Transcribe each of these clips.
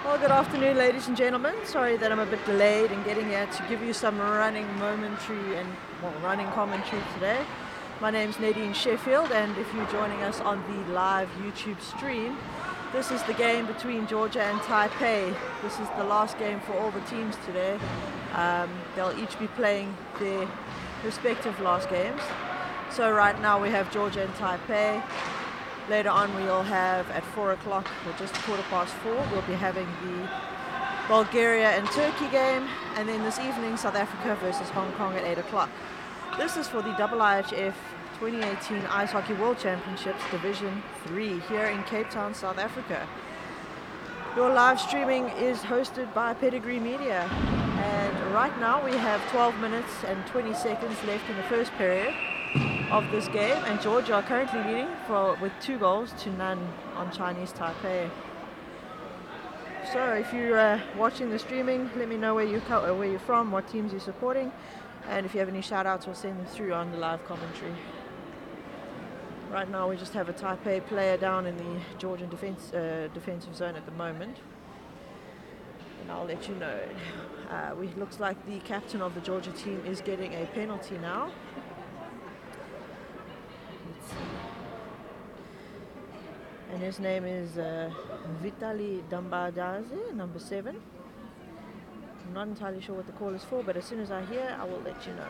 Well, good afternoon, ladies and gentlemen. Sorry that I'm a bit delayed in getting here to give you some running commentary today. My name's Nadine Sheffield, and if you're joining us on the live YouTube stream, this is the game between Georgia and Taipei. This is the last game for all the teams today. They'll each be playing their respective last games. So right now we have Georgia and Taipei. Later on we'll have at 4 o'clock, or just 4:15, we'll be having the Bulgaria and Turkey game, and then this evening South Africa versus Hong Kong at 8 o'clock. This is for the IIHF 2018 Ice Hockey World Championships Division 3 here in Cape Town, South Africa. Your live streaming is hosted by Pedigree Media, and right now we have 12 minutes and 20 seconds left in the first period of this game, and Georgia are currently leading with 2-0 on Chinese Taipei. So if you're watching the streaming, let me know where you're from, what teams you're supporting, and if you have any shout outs, we'll send them through on the live commentary. Right now we just have a Taipei player down in the Georgian defensive zone at the moment, and I'll let you know. Looks like the captain of the Georgia team is getting a penalty now. And his name is Vitaly Dambadaze, number 7. I'm not entirely sure what the call is for, but as soon as I hear, I will let you know.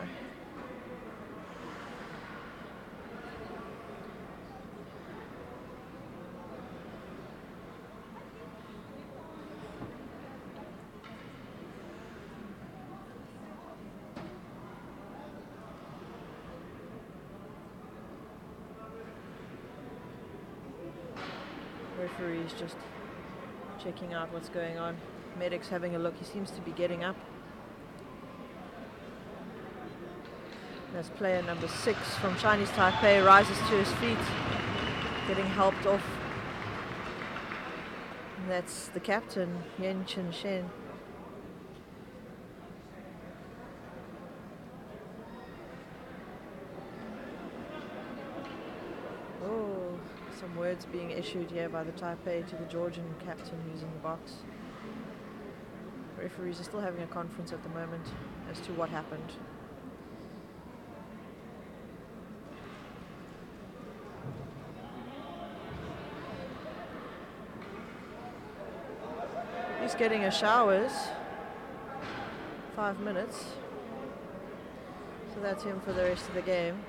Referee's just checking out what's going on. Medic's having a look. He seems to be getting up. That's player number 6 from Chinese Taipei rises to his feet, getting helped off. And that's the captain, Yen Chen Shen. Some words being issued here by the Taipei to the Georgian captain who's in the box. Referees are still having a conference at the moment as to what happened. He's getting a showers. 5 minutes. So that's him for the rest of the game.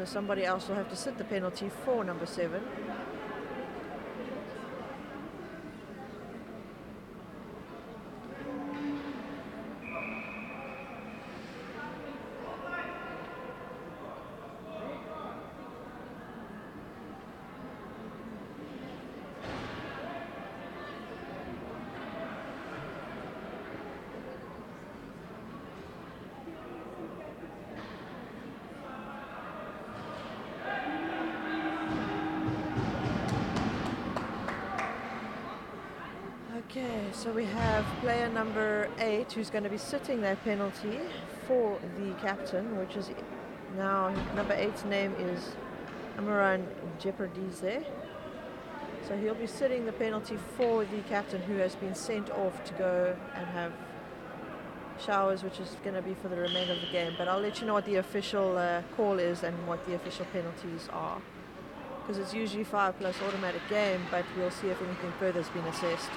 So somebody else will have to sit the penalty for number 7. Okay, so we have player number 8 who's going to be sitting that penalty for the captain, which is now number 8's name is Amaran Jeopardize. So he'll be sitting the penalty for the captain who has been sent off to go and have showers, which is going to be for the remainder of the game. But I'll let you know what the official call is and what the official penalties are. Because it's usually 5 plus automatic game, but we'll see if anything further has been assessed.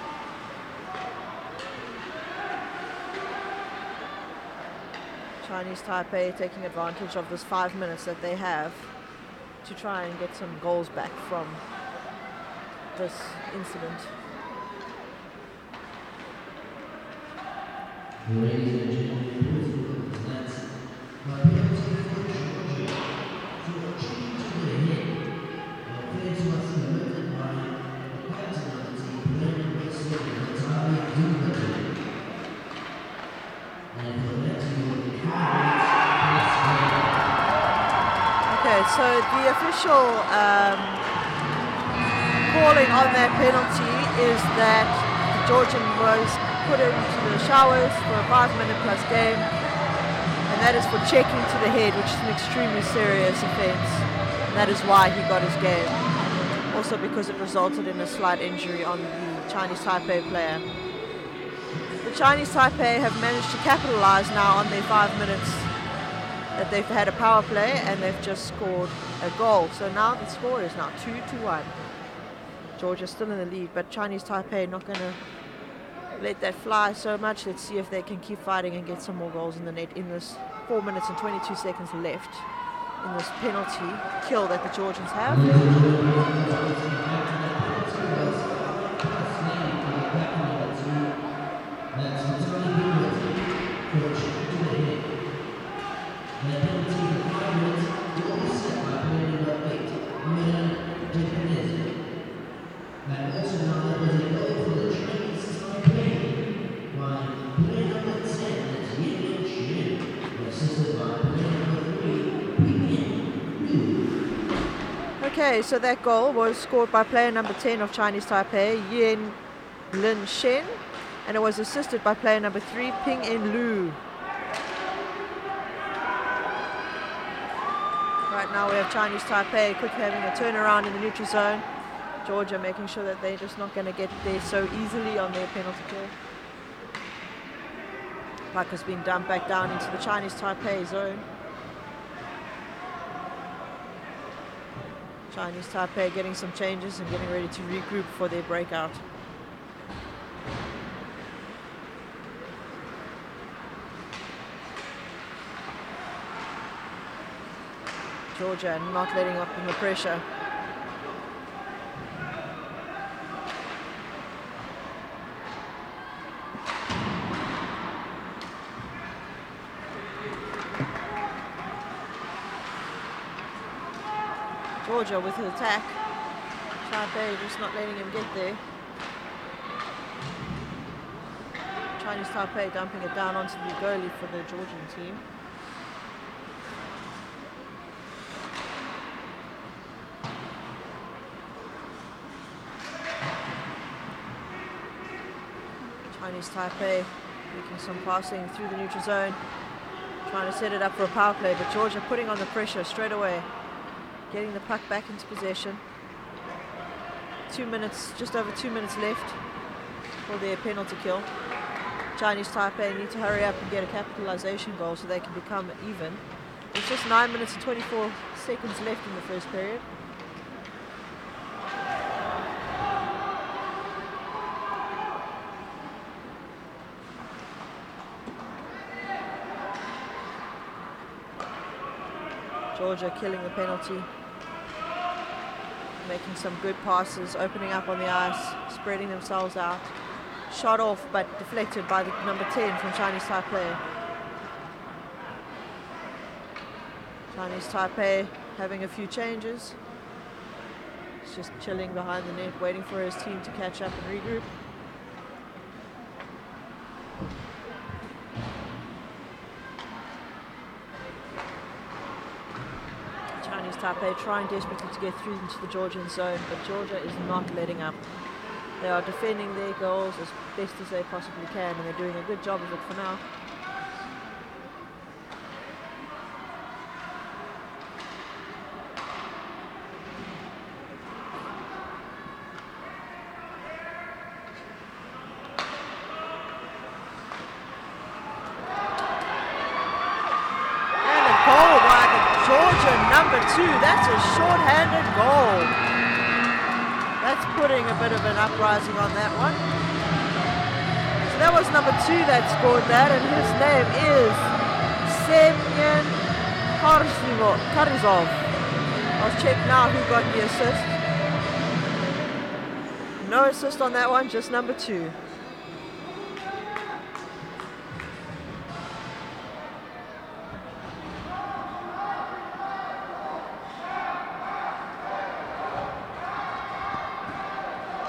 Chinese Taipei taking advantage of this 5 minutes that they have to try and get some goals back from this incident. Ladies and gentlemen, please present my penalty for Georgia for cheating to the head. Offense was committed by the captain of the team, player number 7, Untitled. And for that, you will be Okay, so the official calling on that penalty is that the Georgian was put into the showers for a 5-minute plus game, and that is for checking to the head, which is an extremely serious offence, and that is why he got his game. Also because it resulted in a slight injury on the Chinese Taipei player. The Chinese Taipei have managed to capitalize now on their 5 minutes that they've had a power play, and they've just scored a goal. So now the score is now 2-1. Georgia's still in the lead, but Chinese Taipei not going to let that fly so much. Let's see if they can keep fighting and get some more goals in the net in this 4 minutes and 22 seconds left in this penalty kill that the Georgians have. Okay, so that goal was scored by player number 10 of Chinese Taipei, Yen Lin Shen, and it was assisted by player number 3, Ping In Lu. Right now we have Chinese Taipei quick having a turnaround in the neutral zone. Georgia making sure that they're just not going to get there so easily on their penalty kill. Puck has been dumped back down into the Chinese Taipei zone. Chinese Taipei getting some changes and getting ready to regroup for their breakout. Georgia not letting up in the pressure. Georgia with the attack. Taipei just not letting him get there. Chinese Taipei dumping it down onto the goalie for the Georgian team. Chinese Taipei making some passing through the neutral zone, trying to set it up for a power play, but Georgia putting on the pressure straight away. Getting the puck back into possession. 2 minutes, just over 2 minutes left for their penalty kill. Chinese Taipei need to hurry up and get a capitalization goal so they can become even. There's just 9 minutes and 24 seconds left in the first period. Georgia killing the penalty. Making some good passes, opening up on the ice, spreading themselves out. Shot off, but deflected by the number 10 from Chinese Taipei. Chinese Taipei having a few changes. He's just chilling behind the net, waiting for his team to catch up and regroup. Chinese Taipei trying desperately to get through into the Georgian zone, but Georgia is not letting up. They are defending their goals as best as they possibly can, and they're doing a good job of it for now. And a goal by the Georgia number 2. That's a short-handed goal. That's putting a bit of an uprising on that one. So that was number 2 that scored that, and his name is Semyon Karizov. I'll check now who got the assist. No assist on that one, just number 2.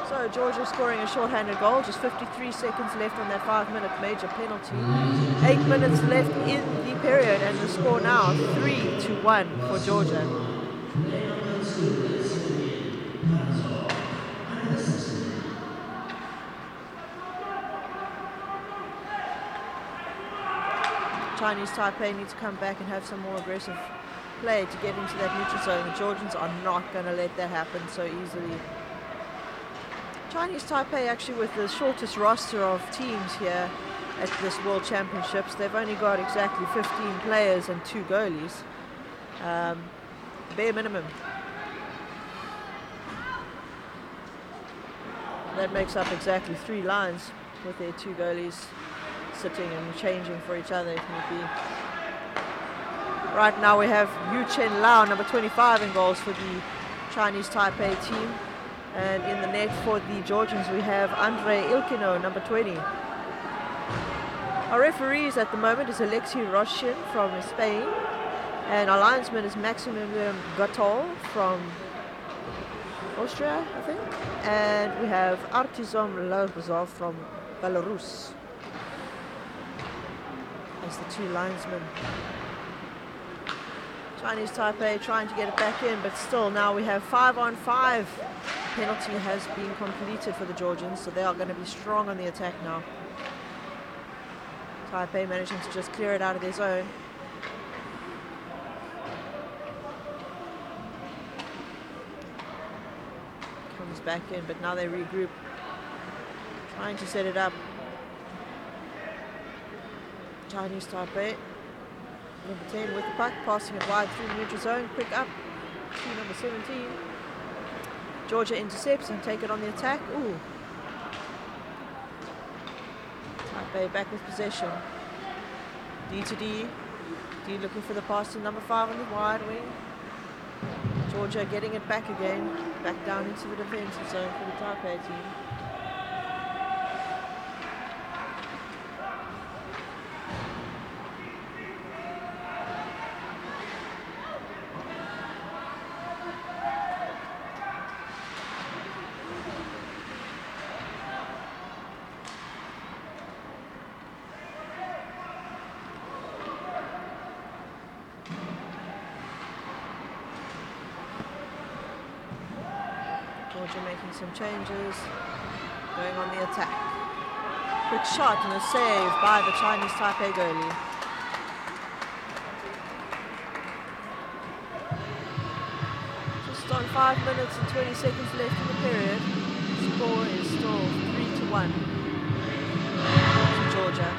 So Georgia scoring a short-handed goal, just 53 seconds left on that 5-minute major penalty. 8 minutes left in the period, and the score now 3-1 for Georgia. Chinese Taipei need to come back and have some more aggressive play to get into that neutral zone. The Georgians are not going to let that happen so easily. Chinese Taipei actually with the shortest roster of teams here at this World Championships. They've only got exactly 15 players and 2 goalies. Bare minimum. That makes up exactly 3 lines with their 2 goalies sitting and changing for each other if need be. Right now we have Yu Chen Lao, number 25 in goals for the Chinese Taipei team. And in the net for the Georgians, we have Andrei Ilkino, number 20. Our referees at the moment is Alexei Roshin from Spain. And our linesman is Maximilian Gotol from Austria, I think. And we have Artizom Lobozov from Belarus as the 2 linesmen. Chinese Taipei trying to get it back in, but still now we have 5-on-5. Penalty has been completed for the Georgians, so they are going to be strong on the attack now. Taipei managing to just clear it out of their zone. Comes back in, but now they regroup. Trying to set it up. Chinese Taipei. Number 10 with the puck, passing it wide through the neutral zone. Quick up to number 17. Georgia intercepts and take it on the attack. Ooh. Taipei back with possession. D to D. D looking for the pass to number 5 on the wide wing. Georgia getting it back again. Back down into the defensive zone for the Taipei team. Georgia making some changes, going on the attack. Quick shot and a save by the Chinese Taipei goalie. Just on 5 minutes and 20 seconds left in the period. The score is still 3-1 to Georgia.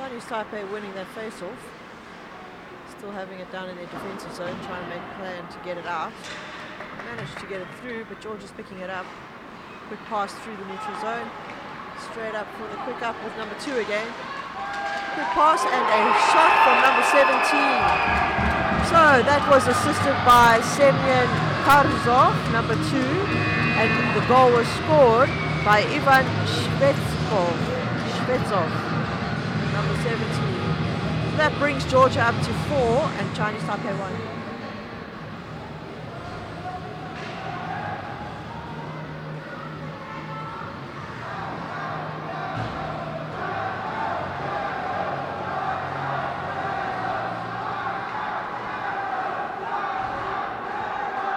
Chinese Taipei winning that face-off. Still having it down in their defensive zone, trying to make a plan to get it out. Managed to get it through, but Georgia's picking it up. Quick pass through the neutral zone. Straight up for the quick up with number 2 again. Quick pass and a shot from number 17. So that was assisted by Semyon Karzov, number 2. And the goal was scored by Ivan Shvetsov, number 17. That brings Georgia up to 4 and Chinese Taipei 1.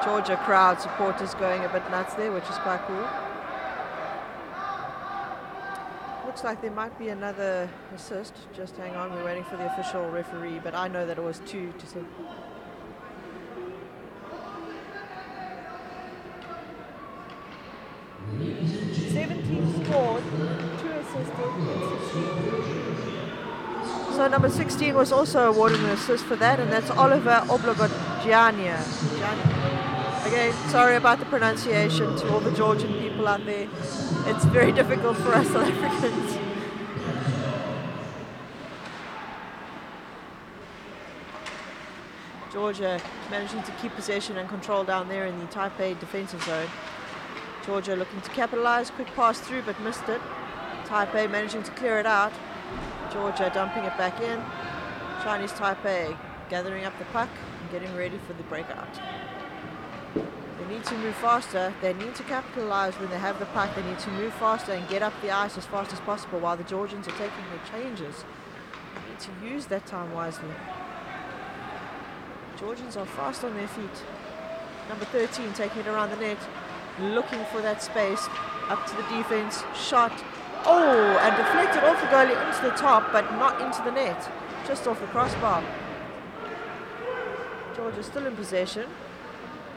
Georgia crowd supporters going a bit nuts there, which is quite cool. Looks like there might be another assist. Just hang on, we're waiting for the official referee, but I know that it was 2 to 7. Scored, 2 assisted. So number 16 was also awarded an assist for that, and that's Oliver Oblogodjania. Again, sorry about the pronunciation to all the Georgian people out there. It's very difficult for us South Africans. Georgia managing to keep possession and control down there in the Taipei defensive zone. Georgia looking to capitalize, quick pass through but missed it. Taipei managing to clear it out. Georgia dumping it back in. Chinese Taipei gathering up the puck and getting ready for the breakout. They need to move faster. They need to capitalize when they have the puck. They need to move faster and get up the ice as fast as possible while the Georgians are taking their changes. They need to use that time wisely. Georgians are fast on their feet. Number 13 taking it around the net, looking for that space, up to the defense, shot, oh, and deflected off the goalie into the top, but not into the net, just off the crossbar. Georgia still in possession,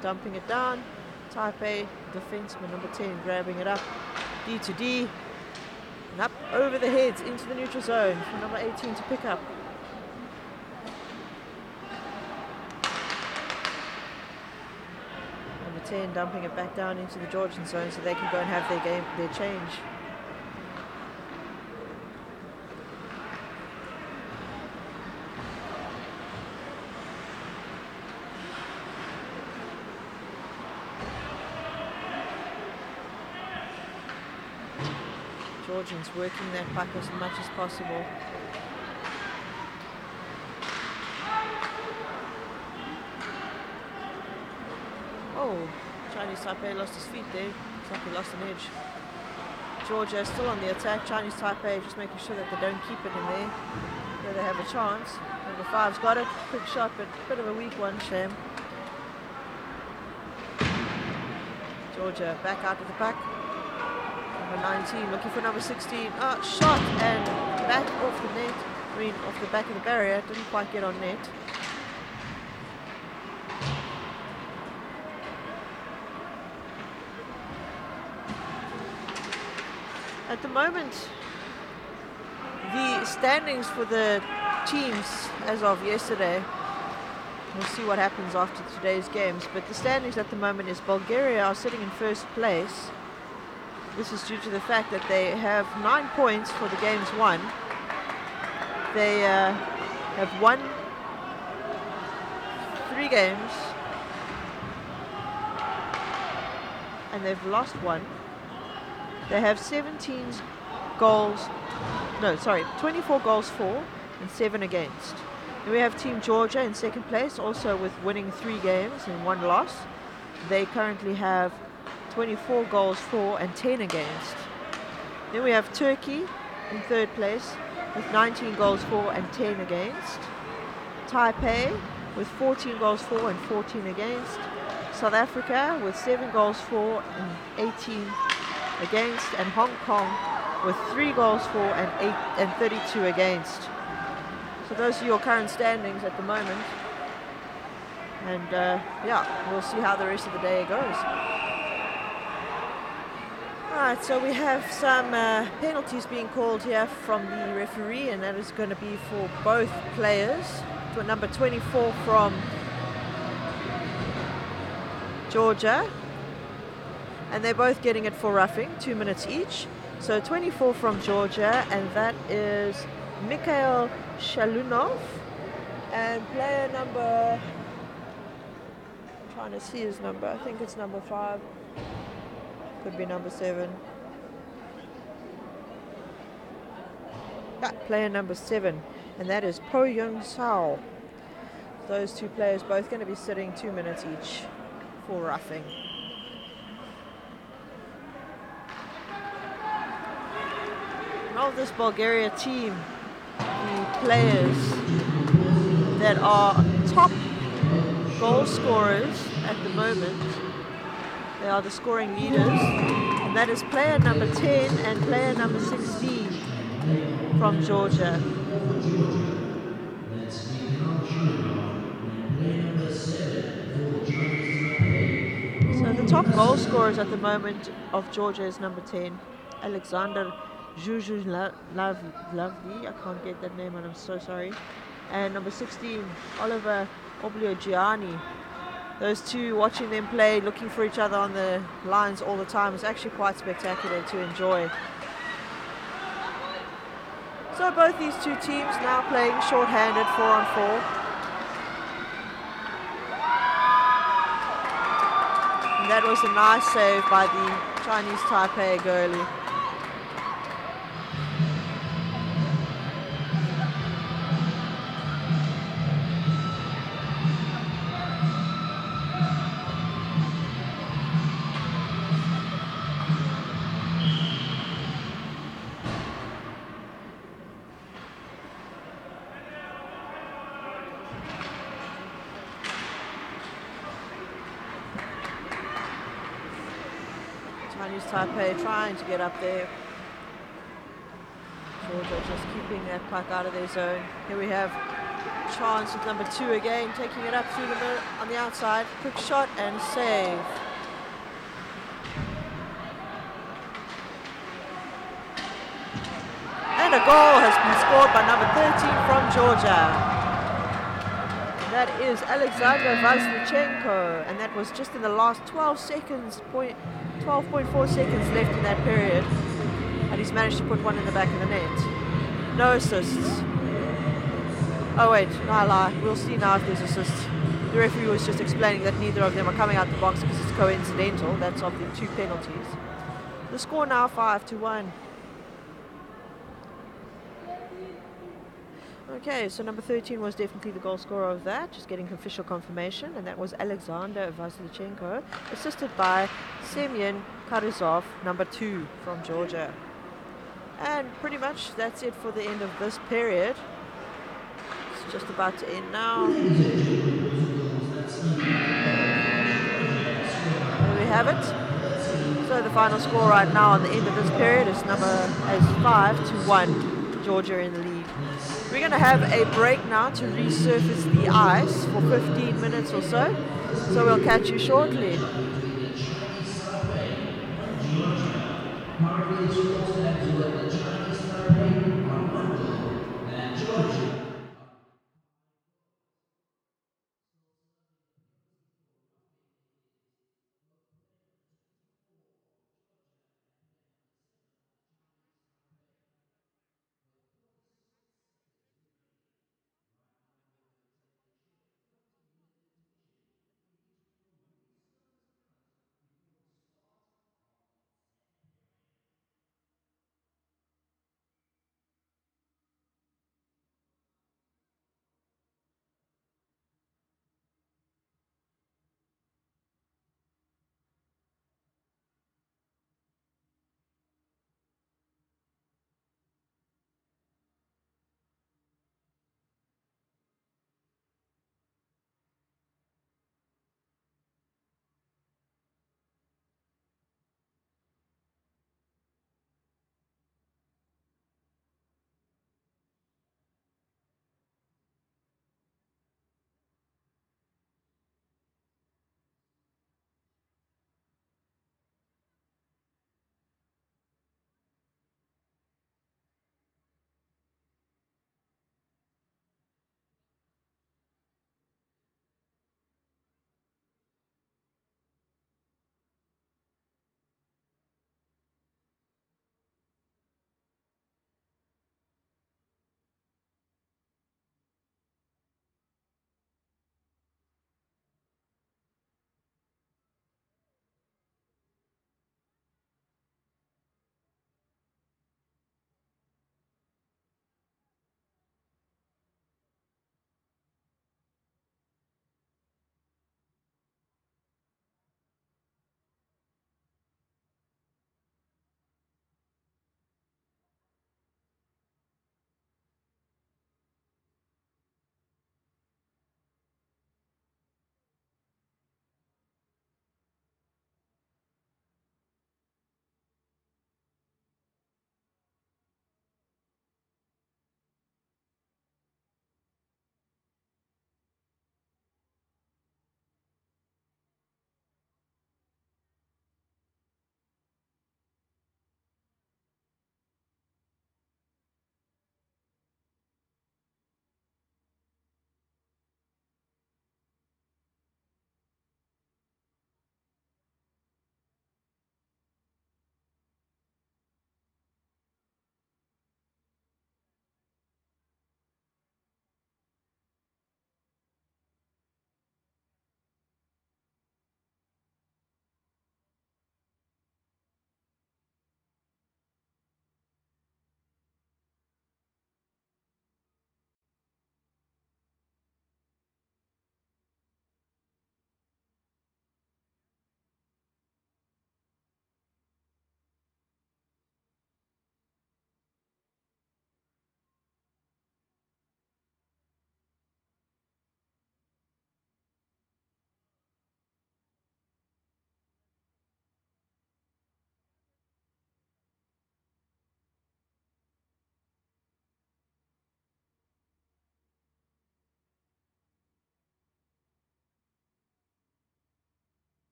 dumping it down. Taipei defenseman number 10 grabbing it up, D to D, and up over the heads into the neutral zone for number 18 to pick up. Number 10 dumping it back down into the Georgian zone so they can go and have their change. Georgians working that puck as much as possible. Oh, Chinese Taipei lost his feet there. Looks like he lost an edge. Georgia still on the attack. Chinese Taipei just making sure that they don't keep it in there. Where they have a chance. Number 5's got it. Quick shot, but a bit of a weak one. Shame. Georgia back out with the puck. Number 19 looking for number 16. Shot and back off the net. I mean, off the back of the barrier. Didn't quite get on net. At the moment, the standings for the teams as of yesterday, we'll see what happens after today's games, but the standings at the moment is Bulgaria are sitting in first place. This is due to the fact that they have 9 points for the games won. They have won 3 games and they've lost 1. They have 24 goals for and 7 against. Then we have Team Georgia in second place, also with winning 3 games and 1 loss. They currently have 24 goals for and 10 against. Then we have Turkey in third place with 19 goals for and 10 against. Taipei with 14 goals for and 14 against. South Africa with 7 goals for and 18 against, and Hong Kong with 3 goals for and 32 against. So those are your current standings at the moment. And yeah, we'll see how the rest of the day goes. Alright, so we have some penalties being called here from the referee, and that is going to be for both players. Number 24 from Georgia, and they're both getting it for roughing, 2 minutes each. So 24 from Georgia, and that is Mikhail Shalunov, and player number, I'm trying to see his number, I think it's number 5, could be number 7. Yeah, player number 7, and that is Po Young Sao. Those two players both going to be sitting 2 minutes each for roughing. And of this Bulgaria team, the players that are top goal scorers at the moment, they are the scoring leaders, and that is player number 10 and player number 16 from Georgia. For Georgia, that's Mikhail Shulinov, and player number 7 for Chinese Taipei. So the top goal scorers at the moment of Georgia is number 10, Alexander Zhuzhlavli, I can't get that name and I'm so sorry, and number 16, Oliver Obliogiani. Those two, watching them play, looking for each other on the lines all the time, is actually quite spectacular to enjoy. So both these two teams now playing short-handed 4-on-4. And that was a nice save by the Chinese Taipei goalie. Chinese Taipei trying to get up there. Georgia just keeping that puck out of their zone. Here we have chance with number 2 again, taking it up through the middle on the outside. Quick shot and save. And a goal has been scored by number 13 from Georgia. That is Alexander Vazlichenko, and that was just in the last 12.4 seconds left in that period, and he's managed to put one in the back of the net. No assists. Oh wait, no, I lie. We'll see now if there's assists. The referee was just explaining that neither of them are coming out the box because it's coincidental. That's of the 2 penalties. The score now 5-1. Okay, so number 13 was definitely the goal scorer of that, just getting official confirmation, and that was Alexander Vazlichenko, assisted by Semyon Karizov, number 2 from Georgia. And pretty much that's it for the end of this period. It's just about to end now. There we have it. So the final score right now on the end of this period is 5-1, Georgia in the lead. We're going to have a break now to resurface the ice for 15 minutes or so. So we'll catch you shortly. Between the Chinese Taipei and Georgia. Currently the score stands with the Chinese Taipei on 1 goal and Georgia.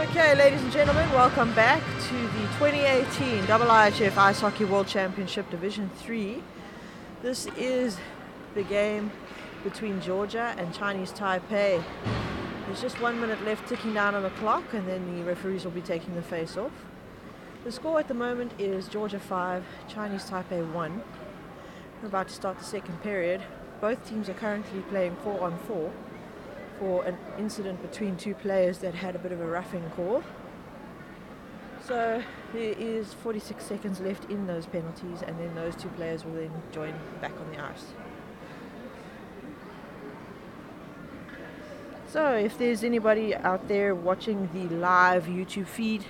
Okay, ladies and gentlemen, welcome back to the 2018 IIHF Ice Hockey World Championship Division 3. This is the game between Georgia and Chinese Taipei. There's just 1 minute left ticking down on the clock, and then the referees will be taking the face-off. The score at the moment is Georgia 5, Chinese Taipei 1. We're about to start the second period. Both teams are currently playing 4-on-4 for an incident between two players that had a bit of a roughing call. So there is 46 seconds left in those penalties, and then those two players will then join back on the ice. So if there's anybody out there watching the live YouTube feed,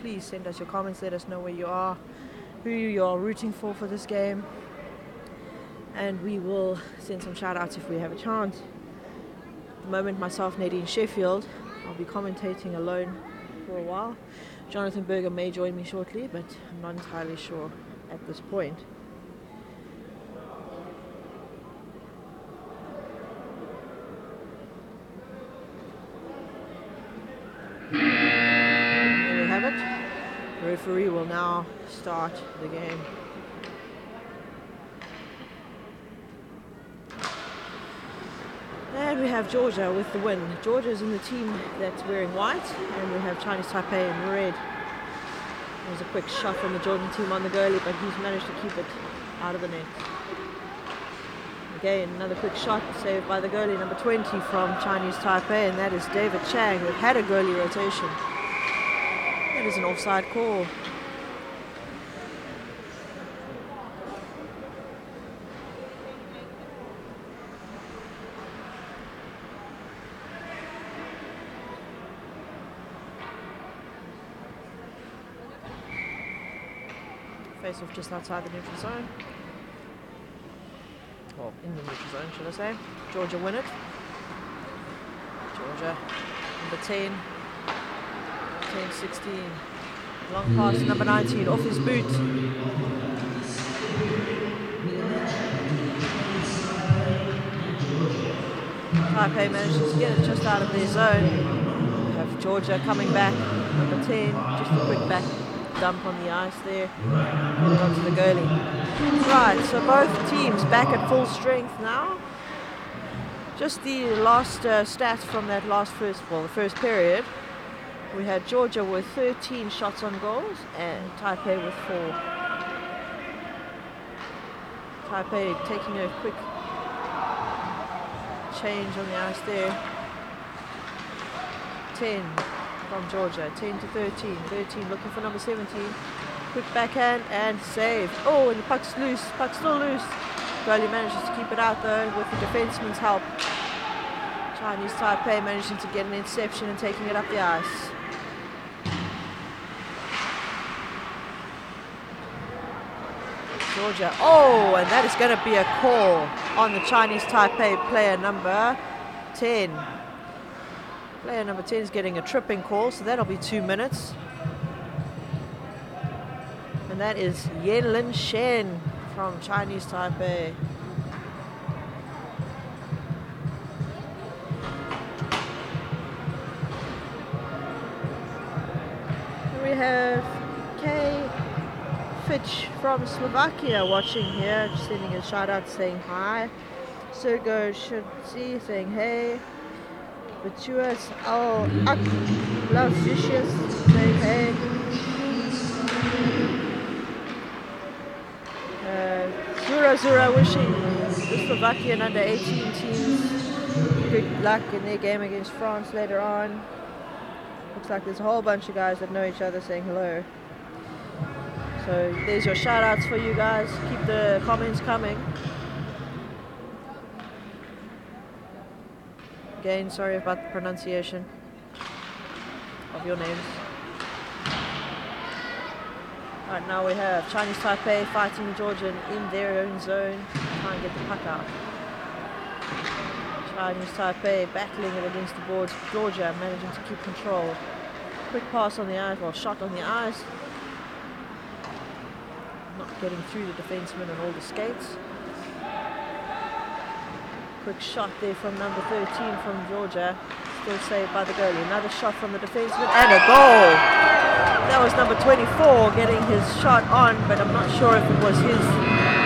please send us your comments, let us know where you are, who you are rooting for this game, and we will send some shout outs if we have a chance. At the moment, myself, Nadine Sheffield, I'll be commentating alone for a while. Jonathan Berger may join me shortly, but I'm not entirely sure at this point. There we have it. The referee will now start the game. And we have Georgia with the win. Georgia is in the team that's wearing white, and we have Chinese Taipei in red. There's a quick shot from the Georgian team on the goalie, but he's managed to keep it out of the net. Again, another quick shot saved by the goalie, number 20 from Chinese Taipei, and that is David Chang, who had a goalie rotation. That is an offside call. Face off just outside the neutral zone. Or in the neutral zone, should I say. Georgia win it. Georgia, number 10. 10-16. Long pass to number 19, off his boot. Taipei manages to get it just out of their zone. We have Georgia coming back, number 10. Just a quick back dump on the ice there. Get it onto the goalie. Right, so both teams back at full strength now. Just the last stats from that the first period. We had Georgia with 13 shots on goals and Taipei with 4. Taipei taking a quick change on the ice there. 10 from Georgia, 10-13. 13 looking for number 17. Quick backhand and save. Oh, and the puck's loose. Puck's still loose. Goalie manages to keep it out though with the defenseman's help. Chinese Taipei managing to get an interception and taking it up the ice. Georgia. Oh, and that is going to be a call on the Chinese Taipei player number 10. Player number 10 is getting a tripping call, so that'll be 2 minutes. And that is Yenlin Shen from Chinese Taipei. We have Kay Fitch from Slovakia watching here, just sending a shout out saying hi. Sergo Shudzi saying hey. Batuas Al Aklavicius saying hey. Zura wishing the Slovakian under 18 teams good luck in their game against France later on. Looks like there's a whole bunch of guys that know each other saying hello. So there's your shout outs for you guys. Keep the comments coming. Again, sorry about the pronunciation of your names. Right, now we have Chinese Taipei fighting the Georgian in their own zone to try and get the puck out. Chinese Taipei battling it against the boards. Georgia managing to keep control. Quick pass on the ice, well, shot on the ice. Not getting through the defenseman and all the skates. Quick shot there from number 13 from Georgia. still saved by the goalie. Another shot from the defenseman and a goal. That was number 24 getting his shot on, but I'm not sure if it was his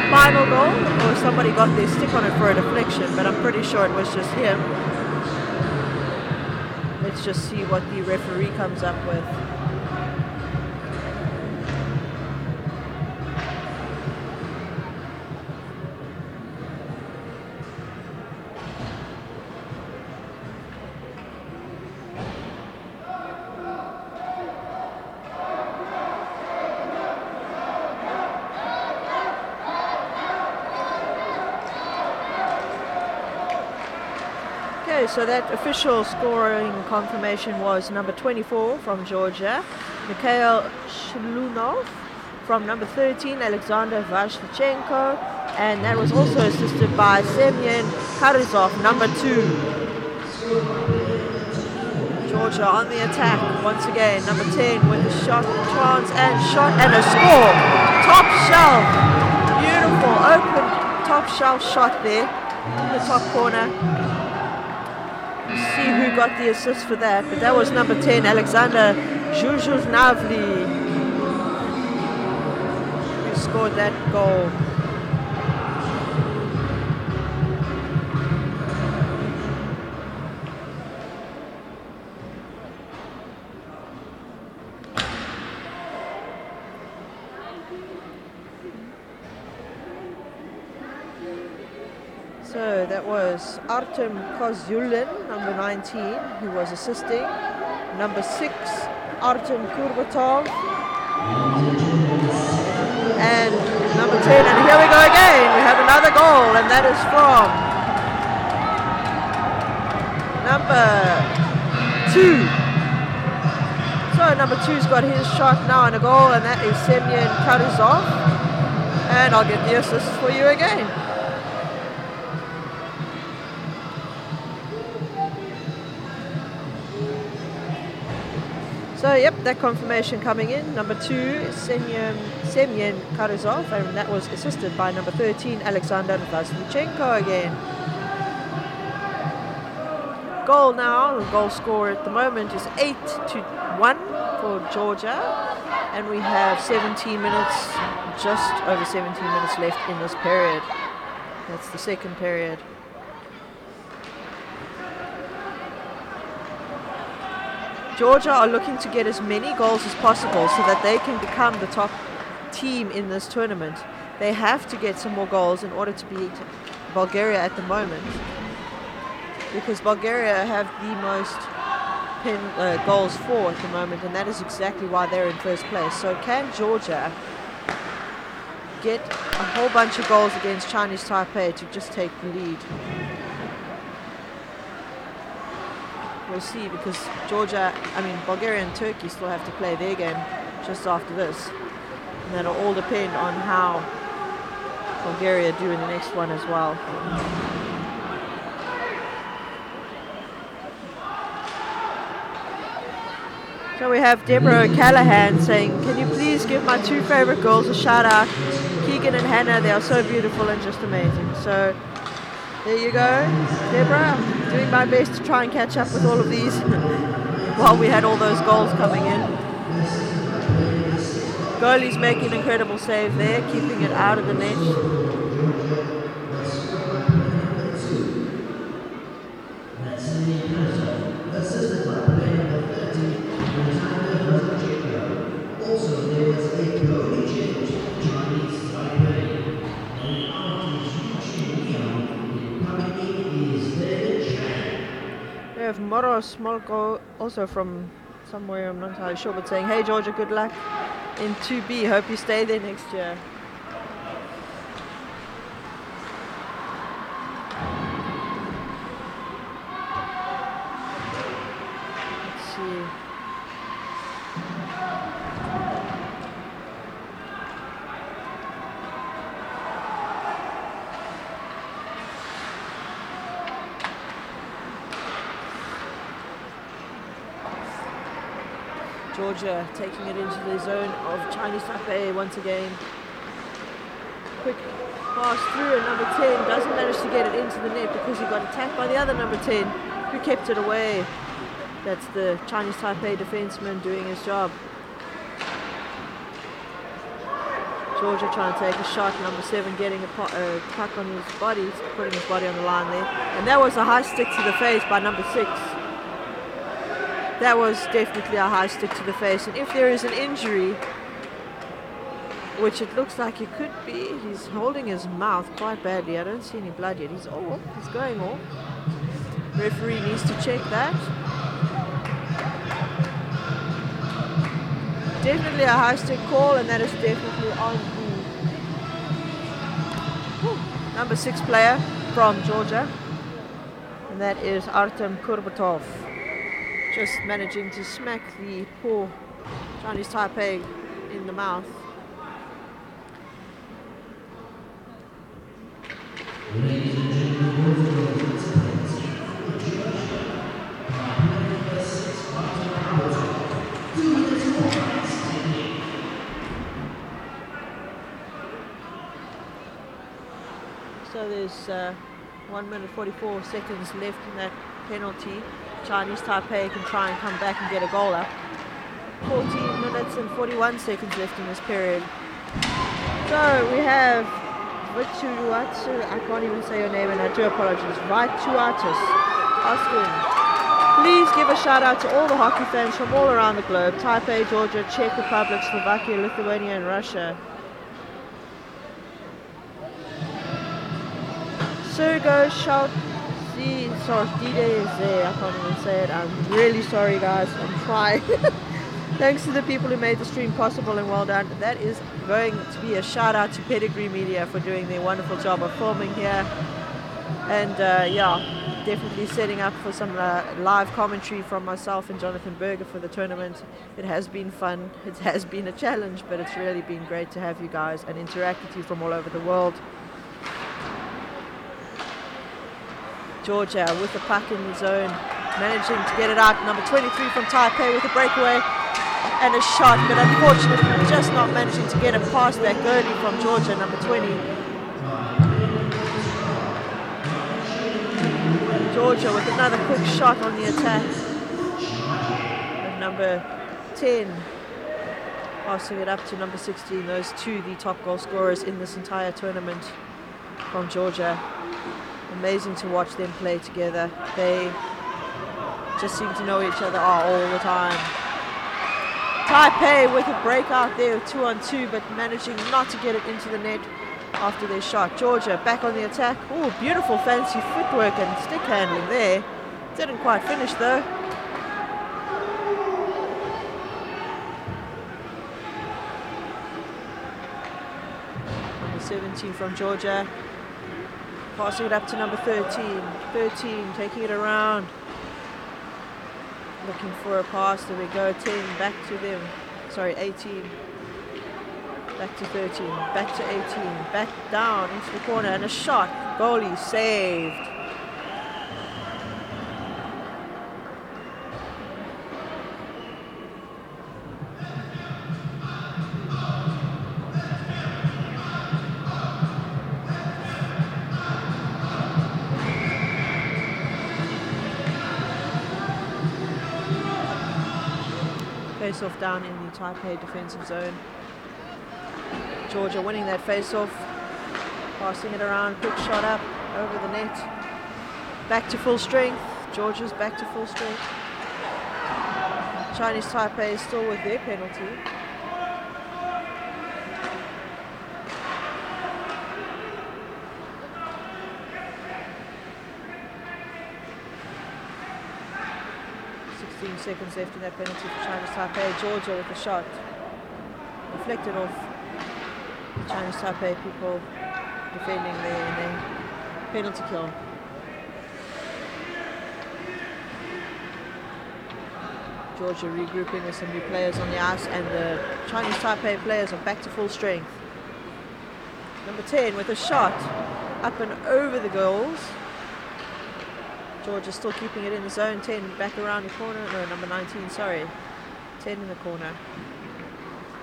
final goal or somebody got their stick on it for a deflection, but I'm pretty sure it was just him. Let's just see what the referee comes up with. So that official scoring confirmation was number 24 from Georgia, Mikhail Shlunov, from number 13, Alexander Vashlichenko, and that was also assisted by Semyon Karizov, number 2. Georgia on the attack once again, number 10 with a shot, chance and shot and a score. Top shelf, beautiful open top shelf shot there in the top corner. See who got the assist for that, but that was number 10, Alexander Zhuzhnavli, who scored that goal. So that was Artem Kozyulin, number 19, who was assisting. Number 6, Artem Kurbatov. And number 10, and here we go again. We have another goal, and that is from number 2. So number 2's got his shot now and a goal, and that is Semyon Karizov. And I'll get the assist for you again. So, yep, that confirmation coming in. Number 2 is Semyon Karizov, and that was assisted by number 13, Alexander Vashlichenko again. Goal now, the goal score at the moment is 8-1 for Georgia, and we have 17 minutes, just over 17 minutes left in this period. That's the second period. Georgia are looking to get as many goals as possible so that they can become the top team in this tournament. They have to get some more goals in order to beat Bulgaria at the moment, because Bulgaria have the most goals for at the moment, and that is exactly why they're in first place. So can Georgia get a whole bunch of goals against Chinese Taipei to just take the lead? We'll see, because Bulgaria and Turkey still have to play their game just after this. And that'll all depend on how Bulgaria do in the next one as well. So we have Deborah O'Callaghan saying, can you please give my 2 favorite girls a shout out? Keegan and Hannah, they are so beautiful and just amazing. So there you go, Deborah. I'm doing my best to try and catch up with all of these while we had all those goals coming in. Goalie's making an incredible save there, keeping it out of the net. Also, there was a goalie change for Chinese Taipei. And after we have Moro Smolko, also from somewhere, I'm not entirely sure, but saying, hey Georgia, good luck in 2B. Hope you stay there next year. Let's see. Georgia taking it into the zone of Chinese Taipei once again. Quick pass through, and number 10 doesn't manage to get it into the net because he got attacked by the other number 10 who kept it away. That's the Chinese Taipei defenseman doing his job. Georgia trying to take a shot. Number 7 getting a puck on his body, putting his body on the line there. And that was a high stick to the face by number 6. That was definitely a high stick to the face. And if there is an injury, which it looks like it could be, he's holding his mouth quite badly. I don't see any blood yet. He's off. He's going off. Referee needs to check that. Definitely a high stick call, and that is definitely on the number 6 player from Georgia, and that is Artem Kurbatov, just managing to smack the poor Chinese Taipei in the mouth. Ladies and gentlemen, it's a penalty for Georgia. Number 6, Artem Kurbatov. 2 minutes more. So there's 1 minute 44 seconds left in that penalty. Chinese Taipei can try and come back and get a goal up. 14 minutes and 41 seconds left in this period. So we have Vituatsu, I can't even say your name and I do apologize, Vituatus asking, please give a shout out to all the hockey fans from all around the globe, Taipei, Georgia, Czech Republic, Slovakia, Lithuania and Russia. Sergo shout, sorry, DJ is there, I can't even say it, I'm really sorry guys, I'm trying. Thanks to the people who made the stream possible and well done. That is going to be a shout out to Pedigree Media for doing their wonderful job of filming here. And yeah, definitely setting up for some live commentary from myself and Jonathan Berger for the tournament. It has been fun, it has been a challenge, but it's really been great to have you guys and interact with you from all over the world. Georgia with the puck in the zone, managing to get it out. Number 23 from Taipei with a breakaway and a shot, but unfortunately just not managing to get it past that goalie from Georgia, number 20. Georgia with another quick shot on the attack. And number 10 passing it up to number 16. Those two, the top goal scorers in this entire tournament from Georgia. Amazing to watch them play together. They just seem to know each other all the time. Taipei with a breakout there, 2-on-2, but managing not to get it into the net after their shot. Georgia back on the attack. Oh, beautiful fancy footwork and stick handling there. Didn't quite finish though. Number 17 from Georgia. Passing it up to number 13. 13 taking it around. Looking for a pass. There we go. 10 back to them. Sorry, 18. Back to 13. Back to 18. Back down into the corner and a shot. Goalie saved. Face-off down in the Taipei defensive zone. Georgia winning that face-off. Passing it around, quick shot up over the net. Back to full strength. Georgia's back to full strength. Chinese Taipei is still with their penalty. Seconds left in that penalty for Chinese Taipei. Georgia with the shot. Deflected off the Chinese Taipei people defending their penalty kill. Georgia regrouping with some new players on the ice, and the Chinese Taipei players are back to full strength. Number 10 with a shot up and over the goals. Georgia still keeping it in the zone. 10 back around the corner. No, number 19, sorry. 10 in the corner.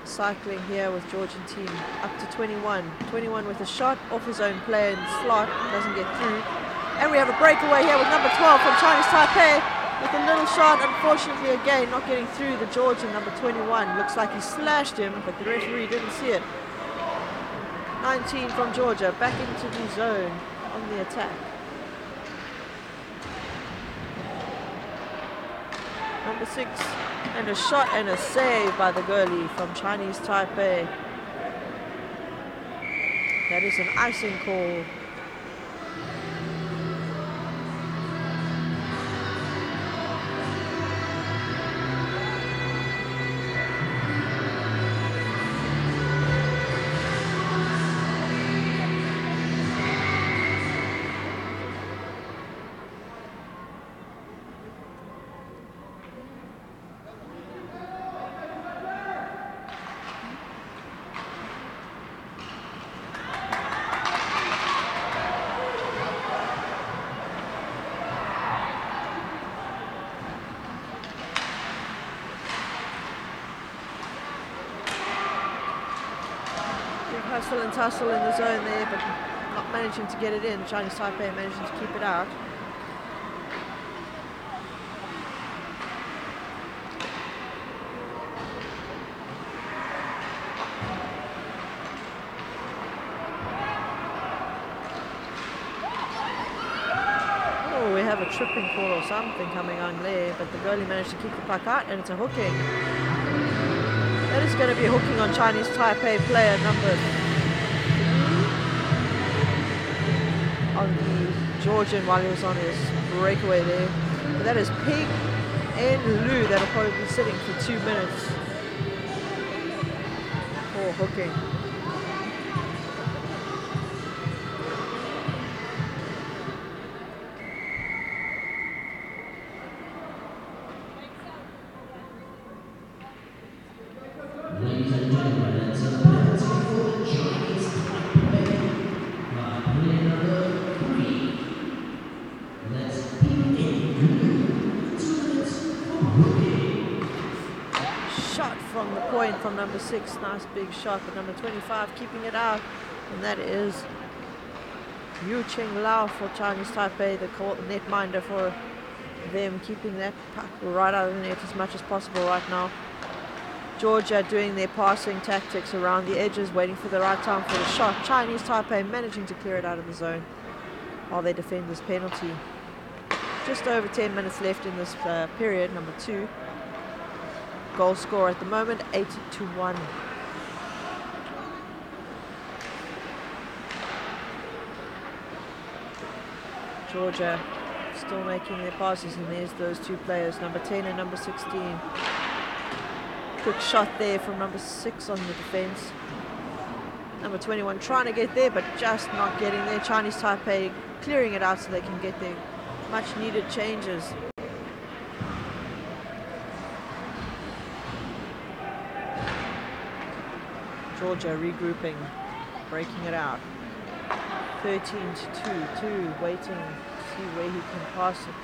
Cycling here with Georgian team up to 21. 21 with a shot off his own player in slot. Doesn't get through. And we have a breakaway here with number 12 from Chinese Taipei. with a little shot. Unfortunately, again, not getting through the Georgian, number 21. Looks like he slashed him, but the referee didn't see it. 19 from Georgia, back into the zone on the attack. Number 6, and a shot and a save by the goalie from Chinese Taipei. That is an icing call. Hustle and tussle in the zone there, but not managing to get it in. Chinese Taipei managing to keep it out. Oh, we have a tripping call or something coming on there, but the goalie managed to keep the puck out, and it's a hooking. That is going to be hooking on Chinese Taipei player number 3 on the Georgian while he was on his breakaway there. But that is Ping and Lu that'll probably be sitting for 2 minutes for hooking. Ladies and gentlemen, it's a penalty for the Chinese Taipei by player number 3. Let's ping in blue 2 minutes for hooking. Shot from the point from number 6, nice big shot, but number 25 keeping it out, and that is Yu Cheng Lao for Chinese Taipei, the netminder for them, keeping that puck right out of the net as much as possible right now. Georgia doing their passing tactics around the edges, waiting for the right time for the shot. Chinese Taipei managing to clear it out of the zone while they defend this penalty. Just over 10 minutes left in this period, number 2. Goal score at the moment, 8-1. Georgia still making their passes, and there's those 2 players, number 10 and number 16. Quick shot there from number 6 on the defense. Number 21 trying to get there, but just not getting there. Chinese Taipei clearing it out so they can get their much needed changes. Georgia regrouping, breaking it out. 13-2, waiting to see where he can pass it.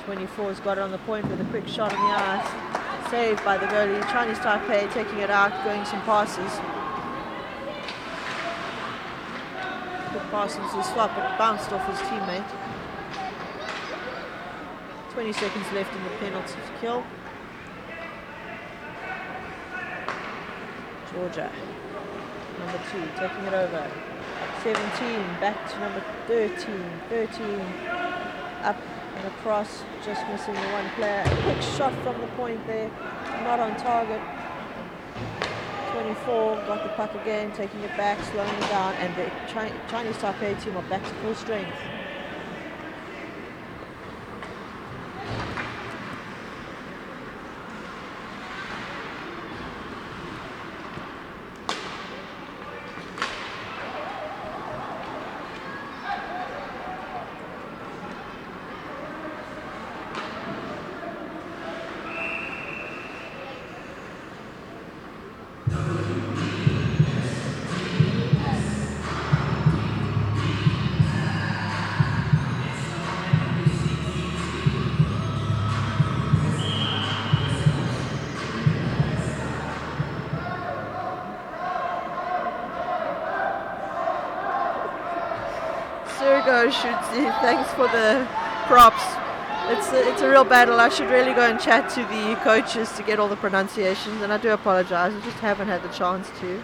24's got it on the point with a quick shot on the ice. Saved by the goalie. Chinese Taipei taking it out, going some passes. Good pass into the swap, but bounced off his teammate. 20 seconds left in the penalty kill. Georgia, number 2, taking it over. 17, back to number 13. 13, up and across, just missing the one player. A quick shot from the point there, not on target. 24, got the puck again, taking it back, slowing it down, and the Chinese Taipei team are back to full strength. Shootsy. Thanks for the props. It's a real battle. I should really go and chat to the coaches to get all the pronunciations, and I do apologize. I just haven't had the chance to.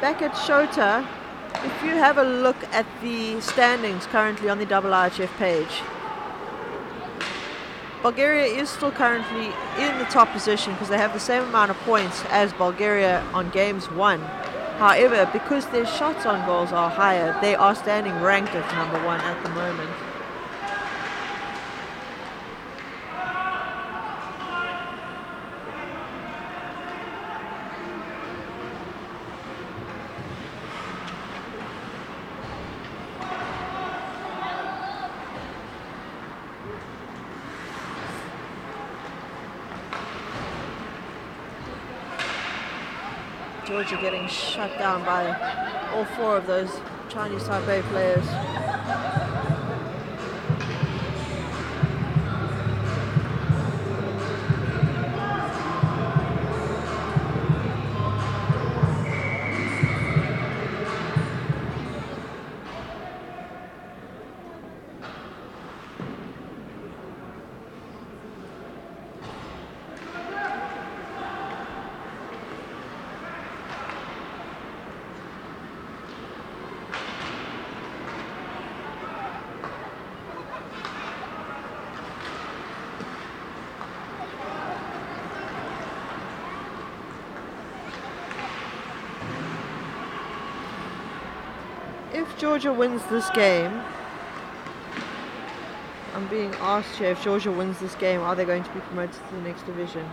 Back at Shota, if you have a look at the standings currently on the IIHF page, Bulgaria is still currently in the top position because they have the same amount of points as Bulgaria on games won. However, because their shots on goals are higher, they are standing ranked at number 1 at the moment. Georgia getting shut down by all 4 of those Chinese Taipei players. If Georgia wins this game, I'm being asked here, if Georgia wins this game, are they going to be promoted to the next division?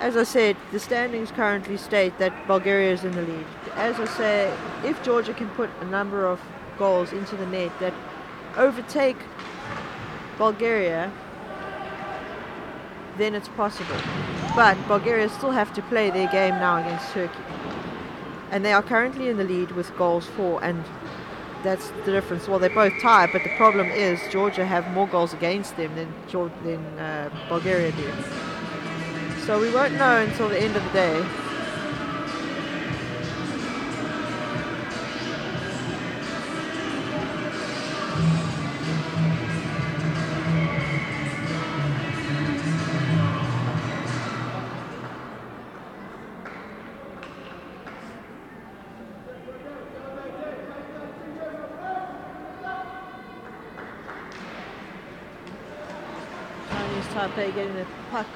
As I said, the standings currently state that Bulgaria is in the lead. As I say, if Georgia can put a number of goals into the net that overtake Bulgaria, then it's possible. But Bulgaria still have to play their game now against Turkey. And they are currently in the lead with goals for, and that's the difference. Well, they're both tied, but the problem is Georgia have more goals against them than Bulgaria do. So we won't know until the end of the day. Taipei getting the puck,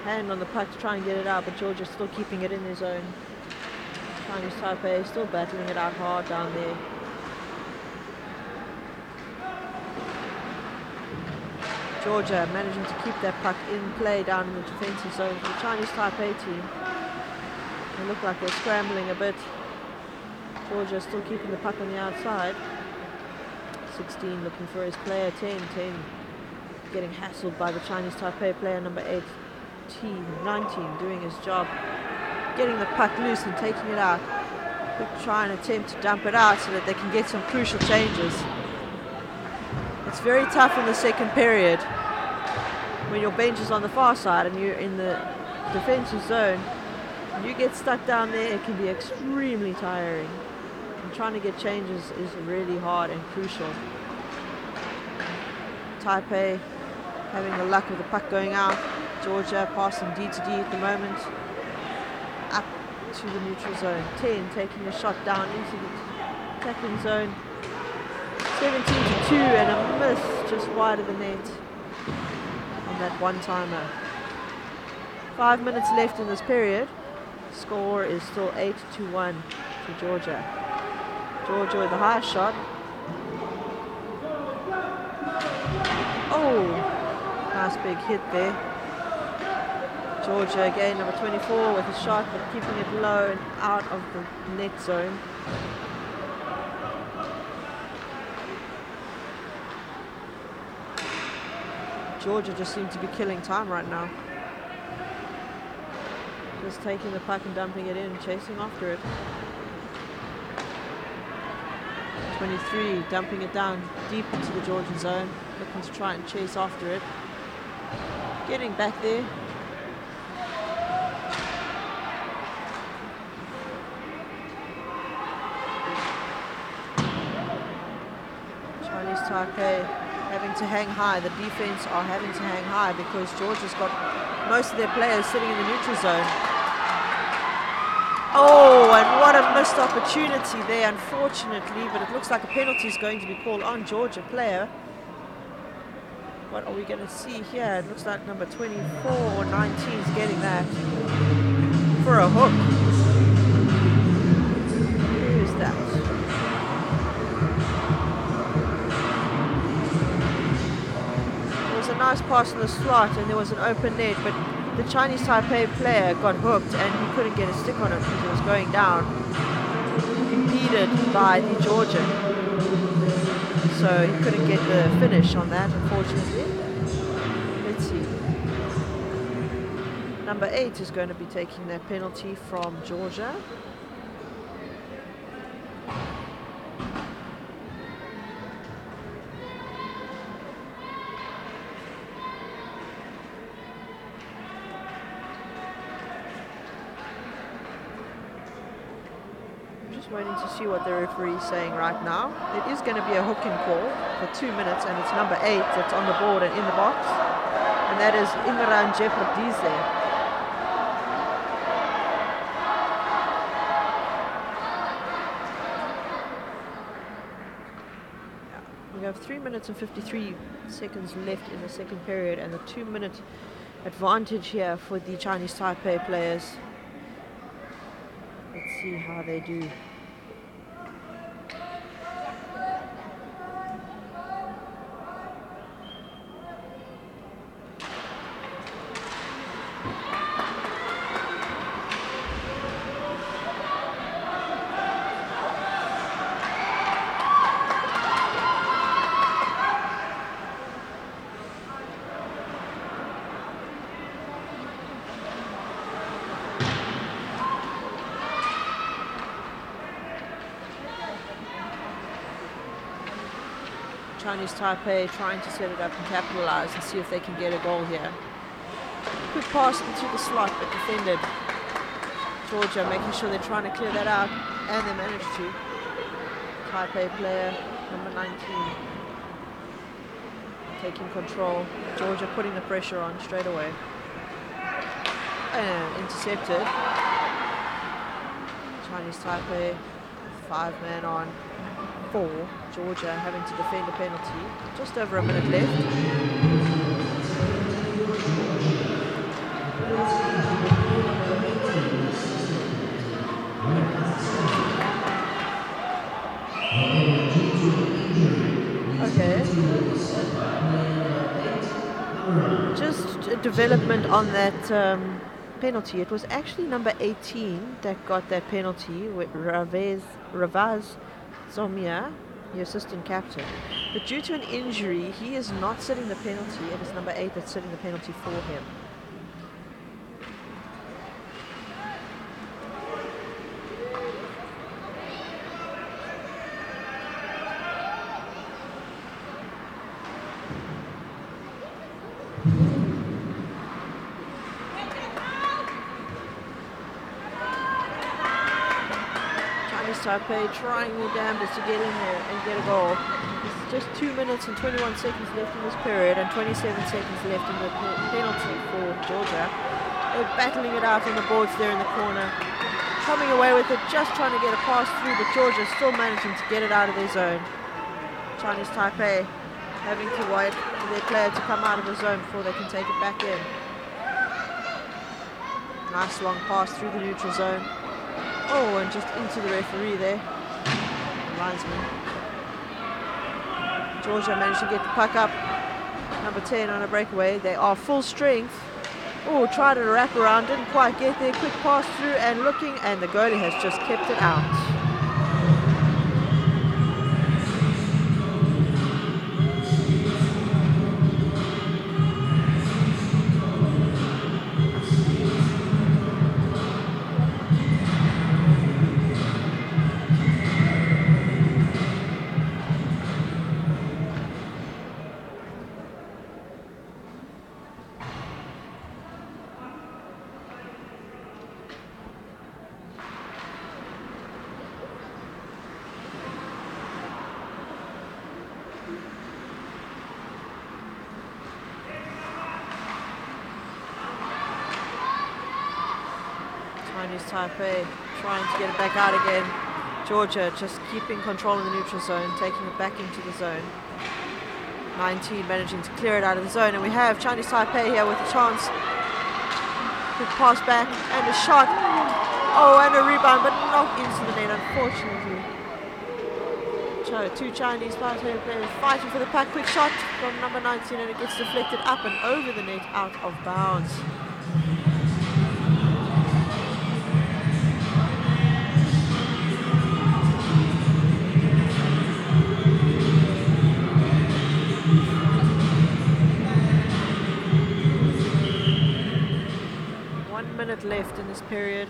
hand on the puck to try and get it out, but Georgia's still keeping it in their zone. Chinese Taipei still battling it out hard down there. Georgia managing to keep that puck in play down in the defensive zone for the Chinese Taipei team. They look like they're scrambling a bit. Georgia still keeping the puck on the outside. 16 looking for his player, 10 getting hassled by the Chinese Taipei player number 19 doing his job, getting the puck loose and taking it out. Quick try and attempt to dump it out so that they can get some crucial changes. It's very tough in the second period when your bench is on the far side and you're in the defensive zone. When you get stuck down there, it can be extremely tiring. And trying to get changes is really hard and crucial. Taipei having the luck of the puck going out. Georgia passing D to D at the moment. Up to the neutral zone. 10 taking a shot down into the attacking zone. 17 to 2 and a miss just wide of the net on that one-timer. 5 minutes left in this period. Score is still 8-1 to Georgia. Georgia with a high shot. Oh! Nice big hit there. Georgia again, number 24 with a shot, but keeping it low and out of the net zone. Georgia just seem to be killing time right now. Just taking the puck and dumping it in and chasing after it. 23 dumping it down deep into the Georgian zone. looking to try and chase after it. Getting back there. Chinese Taipei having to hang high. The defense are having to hang high because Georgia's got most of their players sitting in the neutral zone. Oh, and what a missed opportunity there, unfortunately, but it looks like a penalty is going to be called on Georgia player. What are we going to see here? It looks like number 24 or 19 is getting that for a hook. Who is that? There was a nice pass in the slot and there was an open net, but the Chinese Taipei player got hooked and he couldn't get a stick on it because it was going down, impeded by the Georgian. So he couldn't get the finish on that, unfortunately. Let's see. Number 8 is going to be taking that penalty from Georgia. Waiting to see what the referee is saying right now. It is going to be a hooking call for 2 minutes, and it's number 8 that's on the board and in the box, and that is Imran Jepradize. We have 3 minutes and 53 seconds left in the second period, and the 2-minute advantage here for the Chinese Taipei players. Let's see how they do. Chinese Taipei trying to set it up and capitalize and see if they can get a goal here. Quick pass into the slot, but defended. Georgia making sure they're trying to clear that out, and they managed to. Taipei player, number 19, taking control. Georgia putting the pressure on straight away. And intercepted. Chinese Taipei, 5-man on 4. Georgia having to defend a penalty. Just over a minute left. Okay. Just a development on that penalty. It was actually number 18 that got that penalty with Ravaz Zomia, the assistant captain. But due to an injury, he is not setting the penalty. It is number 8 that's setting the penalty for him. Taipei trying their damnedest to get in there and get a goal. It's just 2 minutes and 21 seconds left in this period and 27 seconds left in the penalty for Georgia. They're battling it out on the boards there in the corner. Coming away with it, just trying to get a pass through, but Georgia still managing to get it out of their zone. Chinese Taipei having to wait for their player to come out of the zone before they can take it back in. Nice long pass through the neutral zone. Oh, and just into the referee there. Linesman. Georgia managed to get the puck up. Number 10 on a breakaway. They are full strength. Oh, tried to wrap around, didn't quite get there. Quick pass through and looking, and the goalie has just kept it out. Chinese Taipei trying to get it back out again. Georgia just keeping control in the neutral zone, taking it back into the zone. 19 managing to clear it out of the zone, and we have Chinese Taipei here with a chance. Quick pass back and a shot. Oh, and a rebound, but not into the net, unfortunately. Two Chinese Taipei players fighting for the pack. Quick shot from number 19, and it gets deflected up and over the net, out of bounds. Minute left in this period.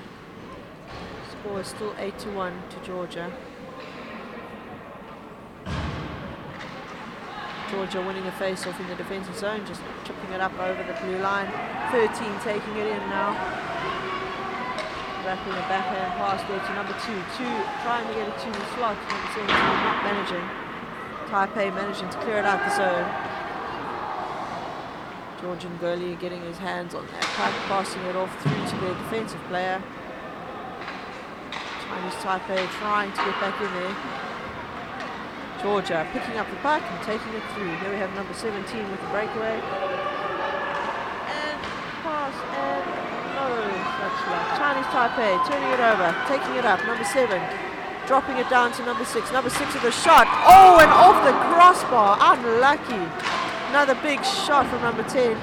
Score is still 8-1 to Georgia. Georgia winning a face-off in the defensive zone, just chipping it up over the blue line. 13 taking it in now. Wrapping a backhand pass there to number 2. 2 trying to get it to the slot. Number 17 not managing. Taipei managing to clear it out the zone. Georgian goalie getting his hands on that puck, passing it off through to their defensive player. Chinese Taipei trying to get back in there. Georgia picking up the puck and taking it through. Here we have number 17 with the breakaway. And pass, and no such luck. Chinese Taipei turning it over, taking it up. Number 7 dropping it down to number 6. Number 6 with a shot. Oh, and off the crossbar. Unlucky. Another big shot from number 10.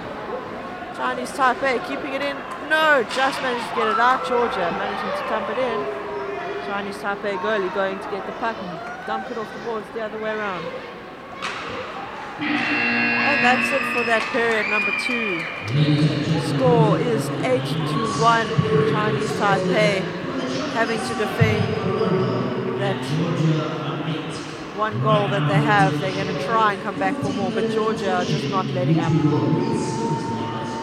Chinese Taipei keeping it in. No, just managed to get it out. Georgia managing to dump it in. Chinese Taipei goalie going to get the puck and dump it off the boards the other way around. And that's it for that period, number 2. Score is 8-1. Chinese Taipei having to defend that one goal that they have. They're going to try and come back for more, but Georgia are just not letting up.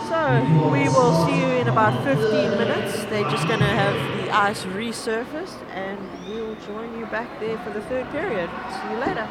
So we will see you in about 15 minutes. They're just going to have the ice resurfaced, and we'll join you back there for the third period. See you later.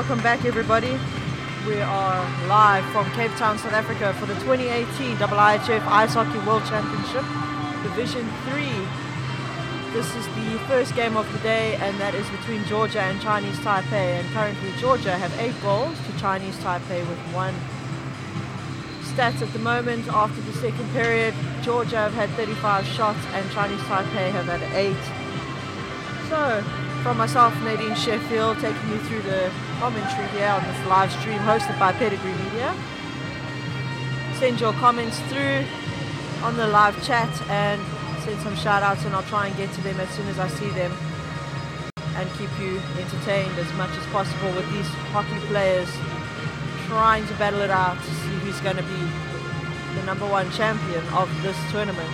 Welcome back, everybody. We are live from Cape Town, South Africa for the 2018 IIHF Ice Hockey World Championship, Division 3. This is the first game of the day, and that is between Georgia and Chinese Taipei. And currently Georgia have 8 goals to Chinese Taipei with 1. Stats at the moment after the second period, Georgia have had 35 shots and Chinese Taipei have had 8. So, from myself, Nadine Sheffield, taking you through the commentary here on this live stream hosted by Pedigree Media. Send your comments through on the live chat and send some shout outs, and I'll try and get to them as soon as I see them and keep you entertained as much as possible with these hockey players trying to battle it out to see who's going to be the #1 champion of this tournament.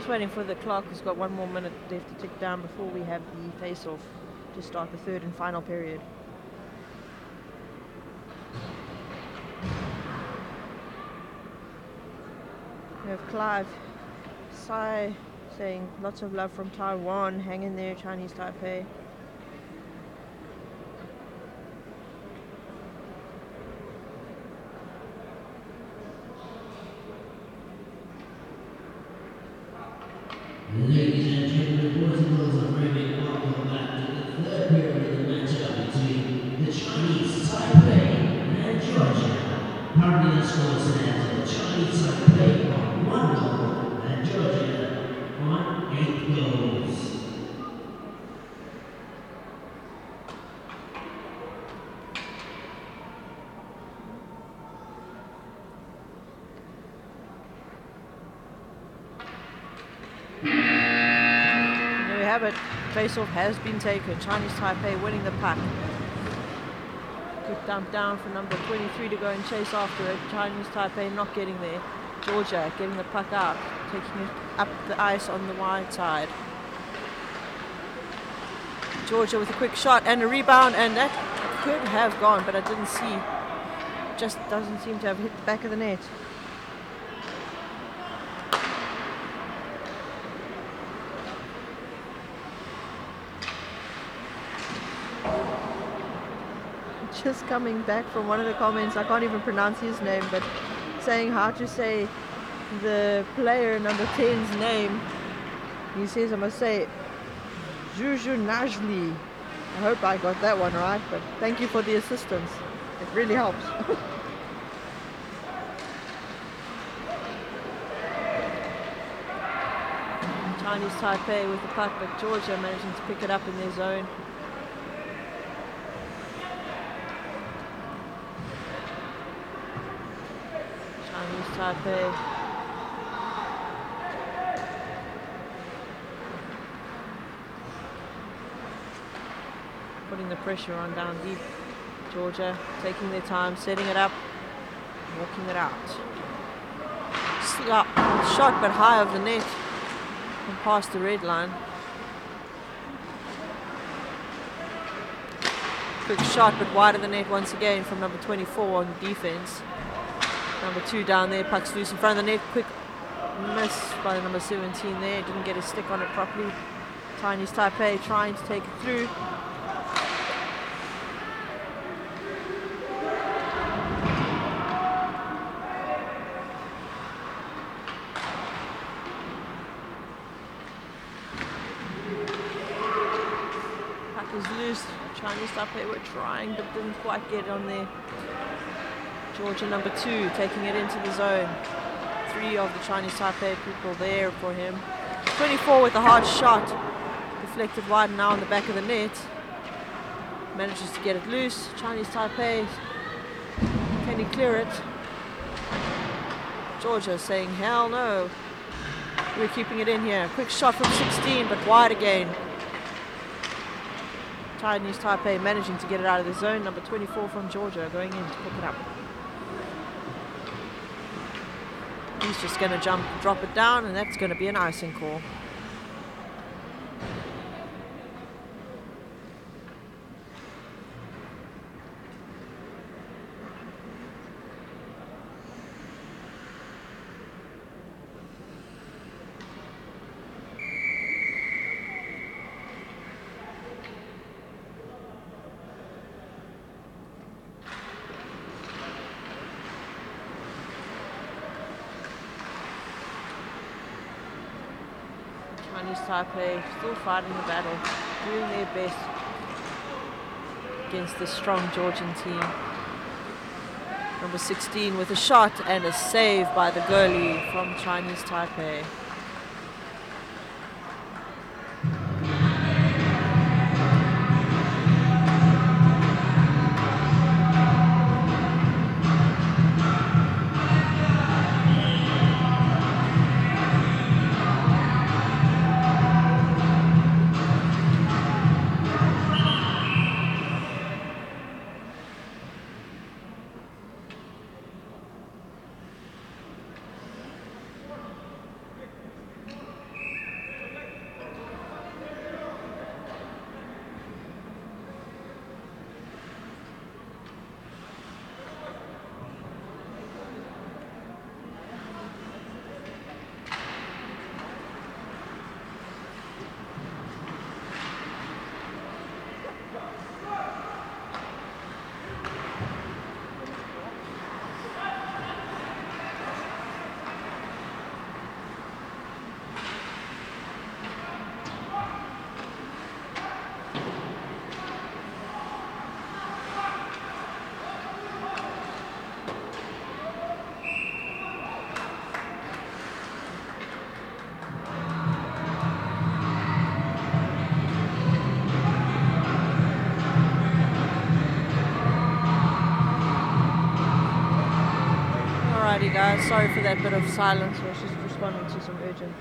Waiting for the clock. It's got 1 more minute left to tick down before we have the face-off to start the third and final period. We have Clive Sai saying lots of love from Taiwan. Hang in there, Chinese Taipei. Ladies and gentlemen, boys and girls, a very big welcome back to the third period of the matchup between the Chinese Taipei and Georgia. Currently the score stands of the Chinese Taipei on 1 goal and Georgia on 8 goals. Face-off has been taken. Chinese Taipei winning the puck. Good dump down for number 23 to go and chase after it. Chinese Taipei not getting there. Georgia getting the puck out, taking it up the ice on the wide side. Georgia with a quick shot and a rebound, and that could have gone, but I didn't see. Just doesn't seem to have hit the back of the net. Just coming back from one of the comments, I can't even pronounce his name, but saying how to say the player number 10's name. He says I must say Juju Najli. I hope I got that one right, but thank you for the assistance. It really helps. Chinese Taipei with the puck, but Georgia managing to pick it up in their zone. Taipei. Putting the pressure on down deep. Georgia taking their time, setting it up, walking it out. Shot but high of the net and past the red line. Quick shot but wide of the net once again from number 24 on defense. Number 2 down there, puck's loose in front of the net. Quick miss by the number 17 there. Didn't get his stick on it properly. Chinese Taipei trying to take it through. Puck is loose. Chinese Taipei were trying but didn't quite get on there. Georgia number 2 taking it into the zone. 3 of the Chinese Taipei people there for him. 24 with a hard shot. Deflected wide now on the back of the net. Manages to get it loose. Chinese Taipei. Can he clear it? Georgia saying, hell no. We're keeping it in here. Quick shot from 16, but wide again. Chinese Taipei managing to get it out of the zone. Number 24 from Georgia going in to pick it up. He's just going to drop it down, and that's going to be an icing call. Chinese Taipei still fighting the battle, doing their best against the strong Georgian team. Number 16 with a shot and a save by the goalie from Chinese Taipei. Alrighty guys, sorry for that bit of silence. I was just responding to some urgent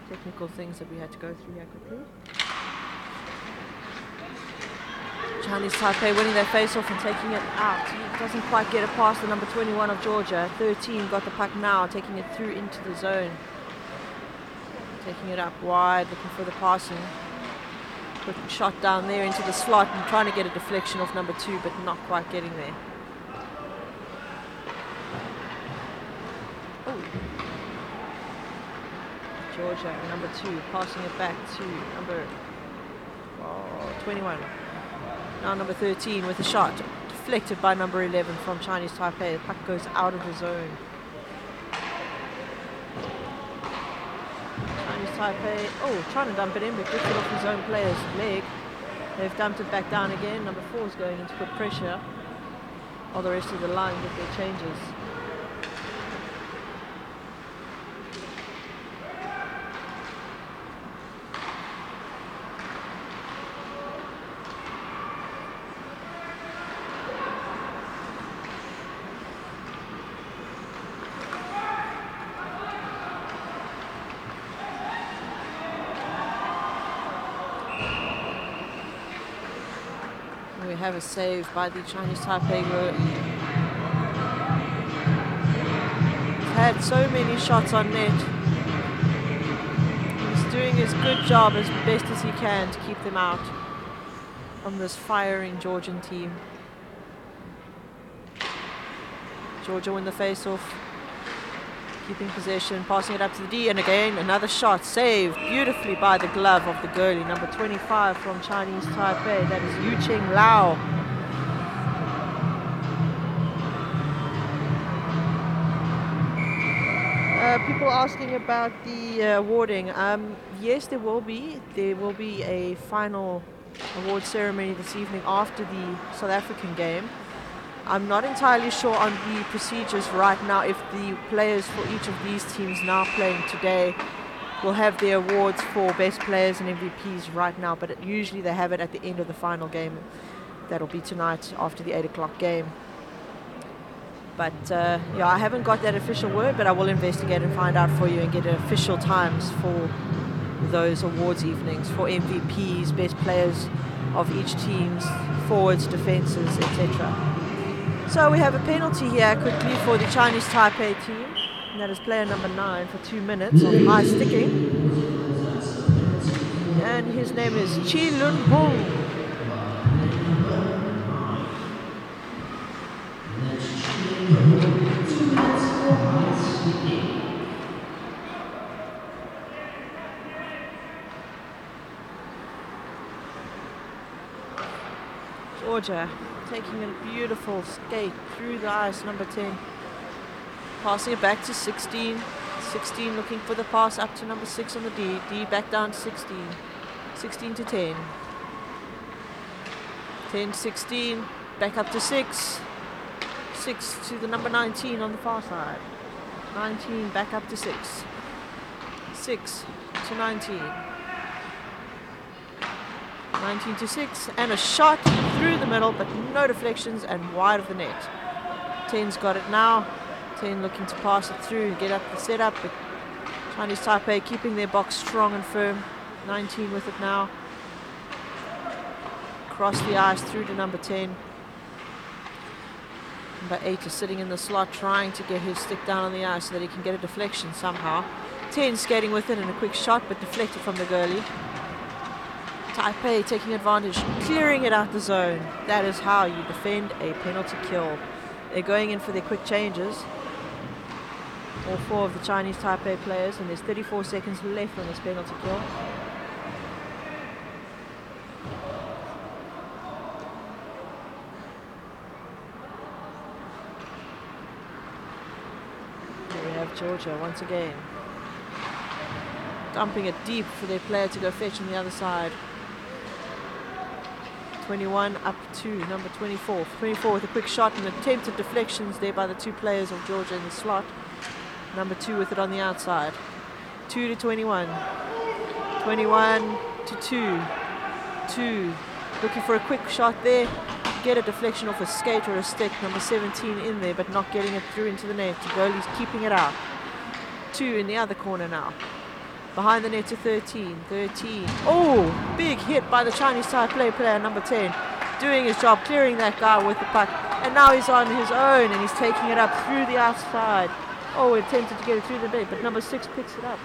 technical things that we had to go through here quickly. Chinese Taipei winning their face-off and taking it out. He doesn't quite get it past the number 21 of Georgia. 13 got the puck now, taking it through into the zone. Taking it up wide, looking for the passing. Quick shot down there into the slot and trying to get a deflection off number 2, but not quite getting there. Georgia, number 2, passing it back to number 21. Now number 13 with a shot. Deflected by number 11 from Chinese Taipei. The puck goes out of the zone. Chinese Taipei, trying to dump it in, but gets it off his own player's leg. They've dumped it back down again. Number 4 is going in to put pressure. All the rest of the line get their changes. We have a save by the Chinese Taipei goalie. He's had so many shots on net. He's doing his good job as best as he can to keep them out from this firing Georgian team. Georgia win the face-off. Keeping possession, passing it up to the D, and again another shot saved beautifully by the glove of the goalie, number 25 from Chinese Taipei. That is Yu Ching Lao. People asking about the awarding. Yes, there will be. There will be a final award ceremony this evening after the South African game. I'm not entirely sure on the procedures right now if the players for each of these teams now playing today will have their awards for best players and MVPs right now, but usually they have it at the end of the final game. That'll be tonight after the 8 o'clock game. But yeah, I haven't got that official word, but I will investigate and find out for you and get official times for those awards evenings for MVPs, best players of each team's forwards, defenses, etc. So we have a penalty here quickly for the Chinese Taipei team. And that is player number 9 for 2 minutes of high sticking. And his name is Chi Lun Hung. Georgia taking a beautiful skate through the ice, number 10. Passing it back to 16. 16 looking for the pass up to number 6 on the D. D back down to 16. 16 to 10. 10, 16. Back up to 6. 6 to the number 19 on the far side. 19 back up to 6. 6 to 19. 19 to 6. And a shot through the middle, but no deflections and wide of the net. 10's got it now. 10 looking to pass it through and get up the setup, but Chinese Taipei keeping their box strong and firm. 19 with it now. Across the ice through to number 10. Number 8 is sitting in the slot trying to get his stick down on the ice so that he can get a deflection somehow. 10 skating with it and a quick shot, but deflected from the goalie. Taipei taking advantage, clearing it out the zone. That is how you defend a penalty kill. They're going in for their quick changes. All 4 of the Chinese Taipei players, and there's 34 seconds left on this penalty kill. Here we have Georgia once again. Dumping it deep for their player to go fetch on the other side. 21 up to number 24. 24 with a quick shot and attempted deflections there by the 2 players of Georgia in the slot. Number 2 with it on the outside. 2 to 21. 21 to 2. 2 looking for a quick shot there. Get a deflection off a skate or a stick. Number 17 in there, but not getting it through into the net. The goalie's keeping it out. 2 in the other corner now. Behind the net to 13. 13. Oh, big hit by the Chinese Taipei player, number 10. Doing his job, clearing that guy with the puck. And now he's on his own and he's taking it up through the outside. Oh, attempted to get it through the net, but number 6 picks it up.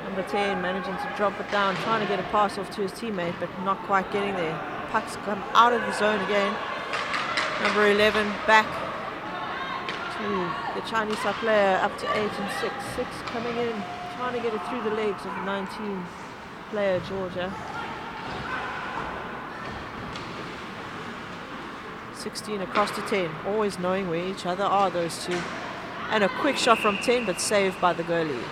Number 10 managing to drop it down, trying to get a pass off to his teammate, but not quite getting there. Puck's come out of the zone again. Number 11 back to the Chinese player up to 8 and 6. 6 coming in, trying to get it through the legs of the 19 player Georgia. 16 across to 10, always knowing where each other are, those 2. And a quick shot from 10, but saved by the goalie.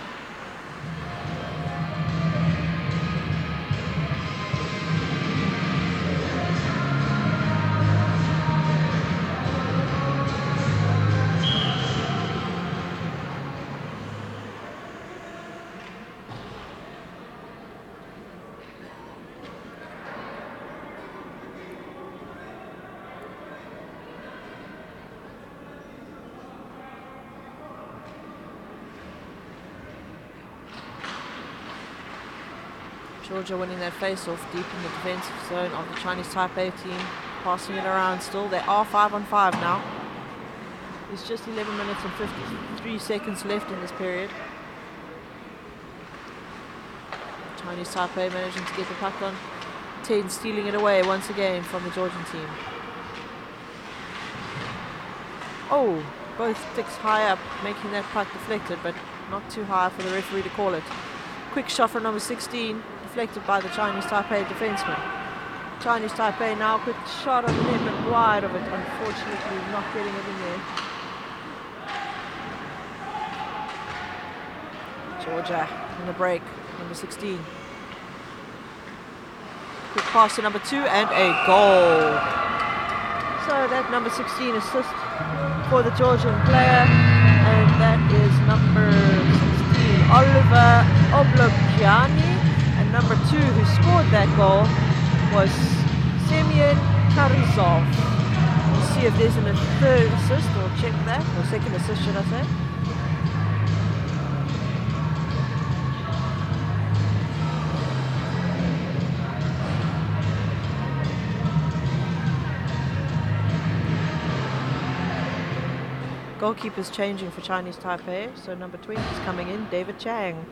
Georgia winning that face-off deep in the defensive zone of the Chinese Taipei team. Passing it around still. They are 5 on 5 now. There's just 11 minutes and 53 seconds left in this period. Chinese Taipei managing to get the puck on. 10 stealing it away once again from the Georgian team. Oh, both sticks high up, making that puck deflected, but not too high for the referee to call it. Quick shot from number 16. Deflected by the Chinese Taipei defenseman. Chinese Taipei now quick shot on the net, but wide of it, unfortunately not getting it in there. Georgia on the break, number 16. Quick pass to number 2 and a goal. So that number 16 assist for the Georgian player, and that is number 16, Oliver Oblogiani, and number 2 who scored that goal was Semyon Karizov. We'll see if there's a third assist, or check that, or second assist should I say. Goalkeeper's changing for Chinese Taipei, so number 20 is coming in, David Chang.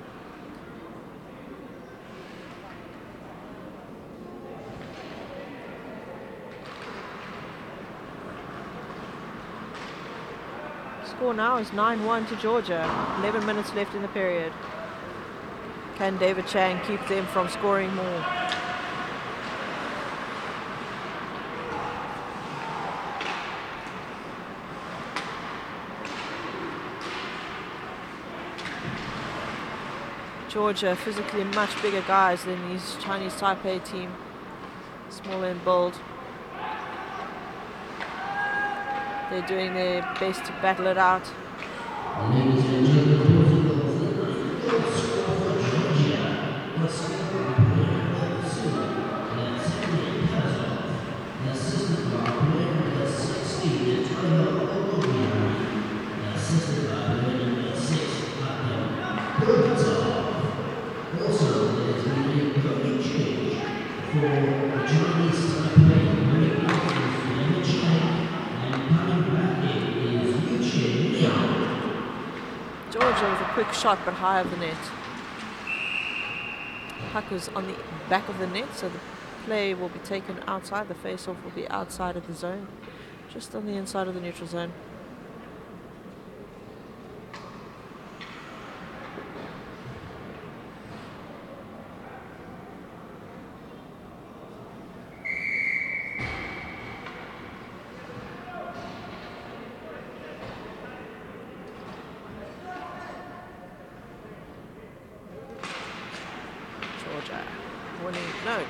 Score now is 9-1 to Georgia, 11 minutes left in the period. Can David Chang keep them from scoring more? Georgia physically much bigger guys than these Chinese Taipei team. Smaller and bold. They're doing their best to battle it out. Ladies and gentlemen, goal score for Georgia. Assisted by player number 16, Untitled Chapter. Assisted by player number 6, Penalties. Also, there's been a coaching change for the Chinese Taipei. Bringing out David Chang, and coming back in is Liang. Georgia with a quick shot but high of the net. Puck is on the back of the net, so the play will be taken outside. The face-off will be outside of the zone, just on the inside of the neutral zone.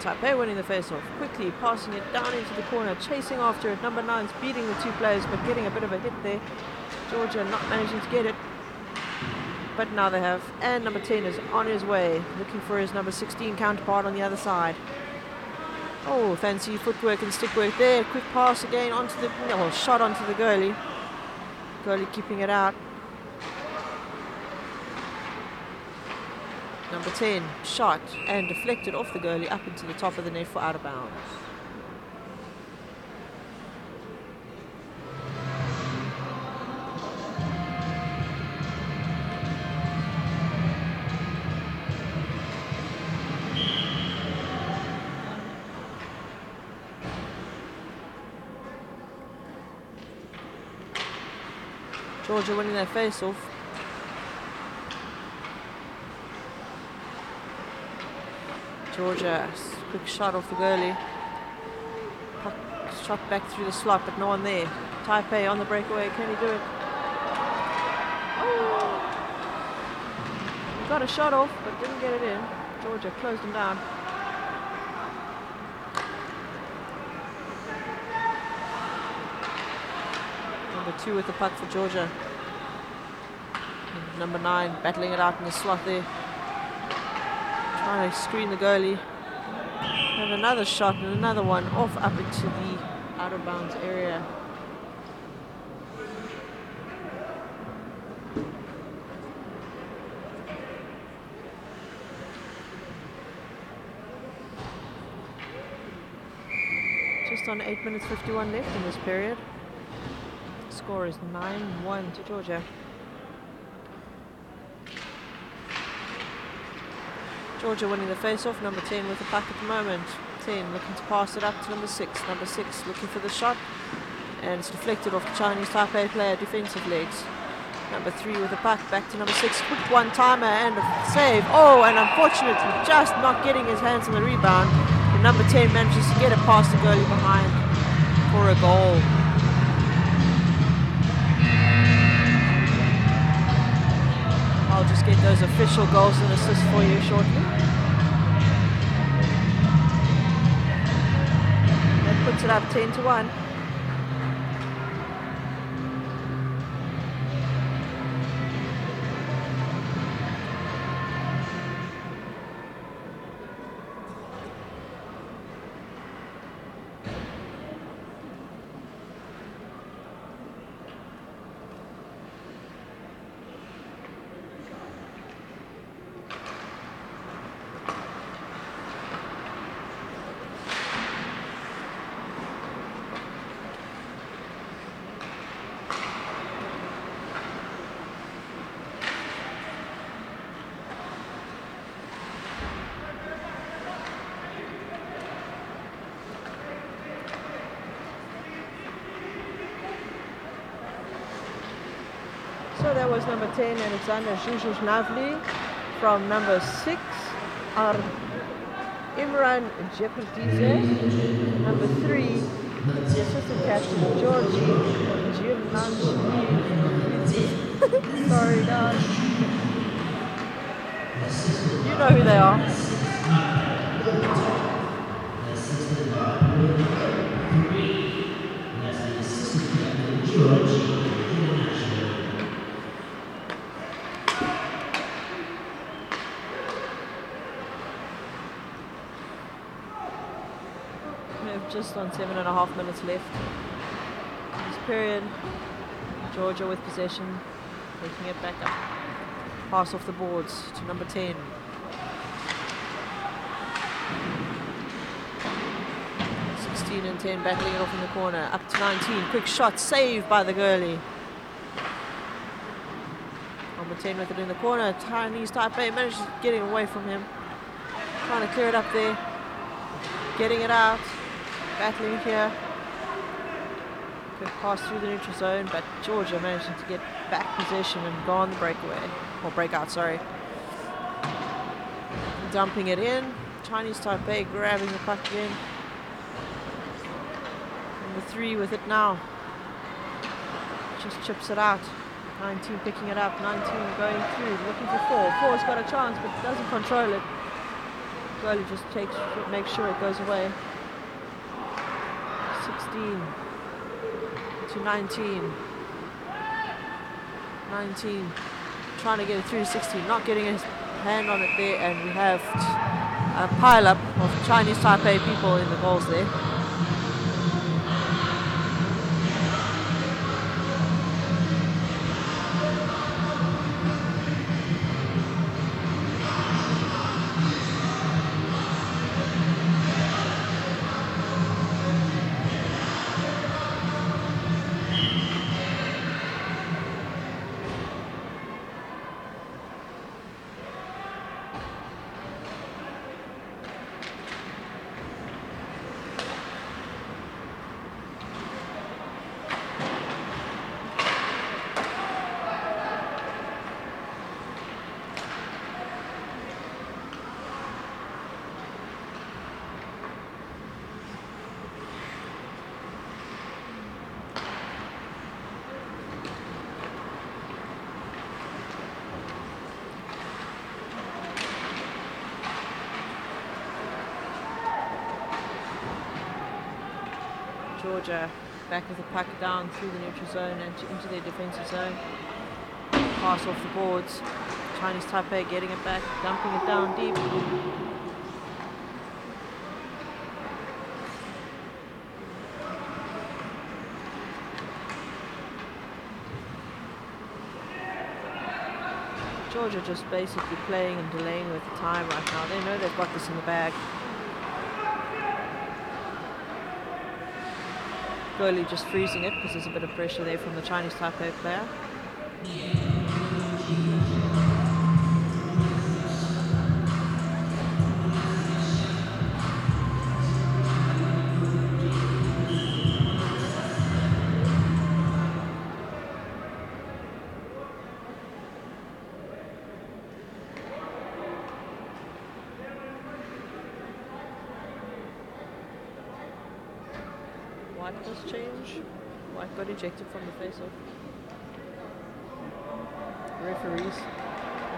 Taipei winning the face-off, quickly passing it down into the corner, chasing after it. Number 9's beating the two players, but getting a bit of a hit there. Georgia not managing to get it, but now they have. And number 10 is on his way, looking for his number 16 counterpart on the other side. Oh, fancy footwork and stickwork there. Quick pass again onto the, shot onto the goalie. Goalie keeping it out. Number 10, shot and deflected off the goalie up into the top of the net for out of bounds. Georgia winning their face-off. Georgia, quick shot off the goalie. Puck shot back through the slot, but no one there. Taipei on the breakaway, can he do it? Oh! Got a shot off, but didn't get it in. Georgia closed him down. Number 2 with the puck for Georgia. And number 9 battling it out in the slot there. Trying to screen the goalie. And another shot and another one off up into the out of bounds area. Just on 8 minutes 51 left in this period. The score is 9-1 to Georgia. Georgia winning the face-off, number 10 with the puck at the moment. 10 looking to pass it up to number 6. Number 6 looking for the shot, and it's deflected off the Chinese Taipei player, defensive legs. Number 3 with the puck, back to number 6. Quick one-timer and a save. Oh, and unfortunately just not getting his hands on the rebound. And number 10 manages to get it past the goalie behind for a goal. I'll just get those official goals and assists for you shortly. That puts it up 10-1. that was number 10, Alexander Zhuzhnavli. From number 6, Imran Jeperdize. Ladies and gentlemen, Number boys and 3, girls, let's the assistant captain, escort Georgie Georgia. So, in number 10, Sorry, guys. assisted You by know who they are. number 6, assisted by boy number 3. That's the assistant captain, Georgie International. We have just on 7.5 minutes left. This period, Georgia with possession, taking it back up. Pass off the boards to number 10. 16 and 10 battling it off in the corner. Up to 19. Quick shot saved by the goalie. Number 10 with it in the corner. Chinese Taipei manages getting away from him. Trying to clear it up there. Getting it out. Battling here. Quick pass through the neutral zone, but Georgia managing to get back possession and go on the breakaway. Or breakout, sorry. Dumping it in. Chinese Taipei grabbing the puck again. Number 3 with it now. Just chips it out. 19 picking it up. 19 going through. Looking for 4. 4's got a chance, but doesn't control it. Goalie just makes sure it goes away. 16 to 19. 19 trying to get it through to 16. Not getting his hand on it there, and we have a pile-up of Chinese Taipei people in the goals there. Georgia back with the puck down through the neutral zone and into their defensive zone. Pass off the boards. Chinese Taipei getting it back, dumping it down deep. Georgia just basically playing and delaying with the time right now. They know they've got this in the bag. Goalie just freezing it because there's a bit of pressure there from the Chinese Taipei player. White was change. White got ejected from the face-off. Referees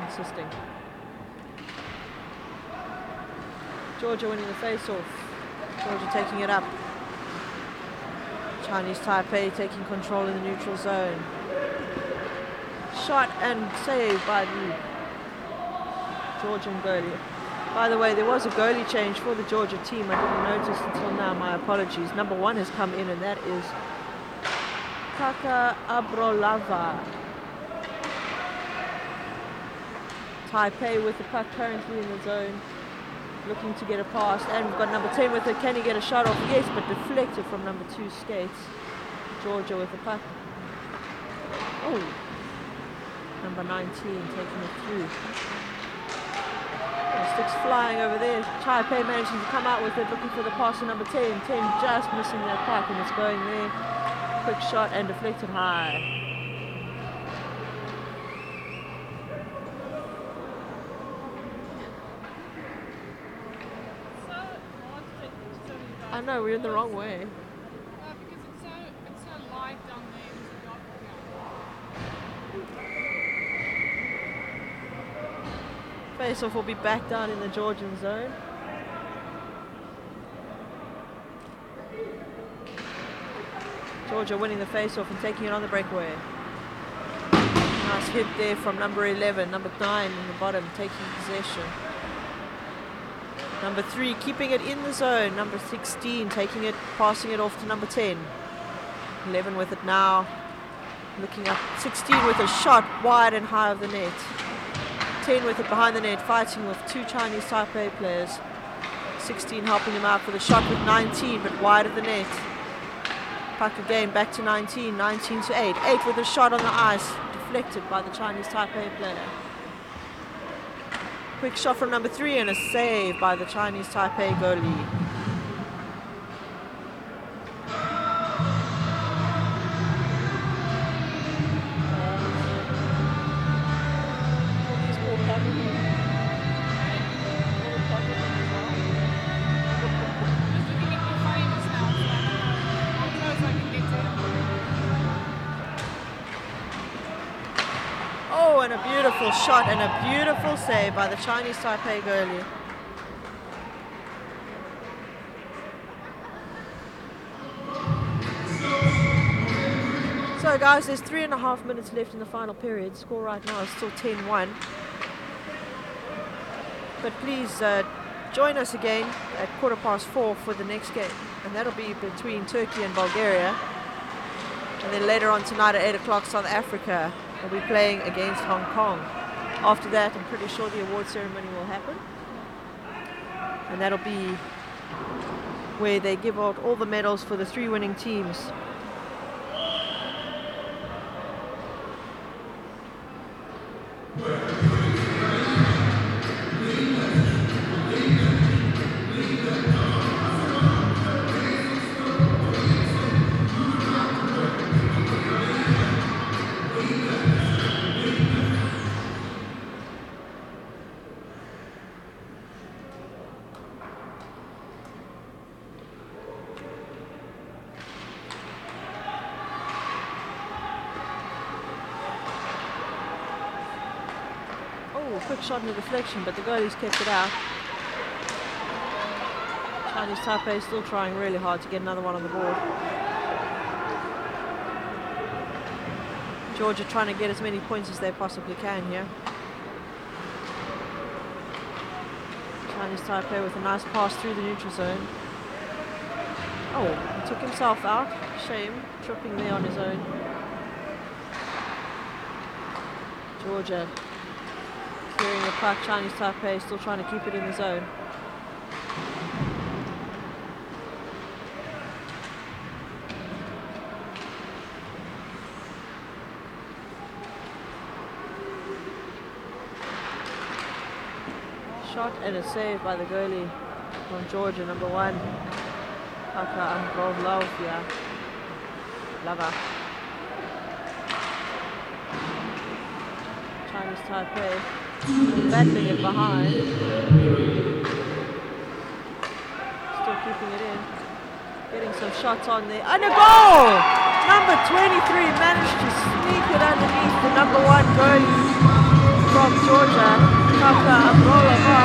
insisting. Georgia winning the face-off. Georgia taking it up. Chinese Taipei taking control in the neutral zone. Shot and saved by the Georgian goalie. By the way, there was a goalie change for the Georgia team. I didn't notice until now. My apologies. Number 1 has come in, and that is Kaka Abrolava. Taipei with the puck currently in the zone, looking to get a pass. And we've got number 10 with it. Can he get a shot off? Yes, but deflected from number 2 skates. Georgia with the puck. Oh, number 19 taking it through. Sticks flying over there. Taipei managing to come out with it, looking for the pass to number 10. 10 just missing that puck, and it's going there. Quick shot and deflected high. I know, we're in the wrong way. No, because it's so light down there. It's dark here. Face-off will be back down in the Georgian zone. Georgia winning the face-off and taking it on the breakaway. Nice hit there from number 11, number 9 in the bottom, taking possession. Number 3 keeping it in the zone. Number 16 taking it, passing it off to number 10. 11 with it now. Looking up. 16 with a shot wide and high of the net. 10 with it behind the net, fighting with 2 Chinese Taipei players. 16 helping him out for the shot with 19, but wide of the net. Puck again back to 19, 19 to 8. 8 with a shot on the ice, deflected by the Chinese Taipei player. Quick shot from number 3 and a save by the Chinese Taipei goalie. Oh, and a beautiful shot and a beautiful save by the Chinese Taipei goalie. So guys, there's 3.5 minutes left in the final period. Score right now is still 10-1. But please join us again at 4:15 for the next game. And that'll be between Turkey and Bulgaria. And then later on tonight at 8 o'clock, South Africa will be playing against Hong Kong. After that, I'm pretty sure the award ceremony will happen. And that'll be where they give out all the medals for the 3 winning teams. Quick shot in the deflection, but the goalie's kept it out. Chinese Taipei still trying really hard to get another one on the board. Georgia trying to get as many points as they possibly can here. Chinese Taipei with a nice pass through the neutral zone. Oh, he took himself out. Shame, tripping there on his own. Georgia clearing the puck. Chinese Taipei still trying to keep it in the zone. Shot and a save by the goalie from Georgia, number 1. Paka Androvlovia. Lava. Chinese Taipei battling it behind. Still keeping it in. Getting some shots on there. And a goal! Number 23 managed to sneak it underneath the number 1 goalie from Georgia, Kaka Amrolava.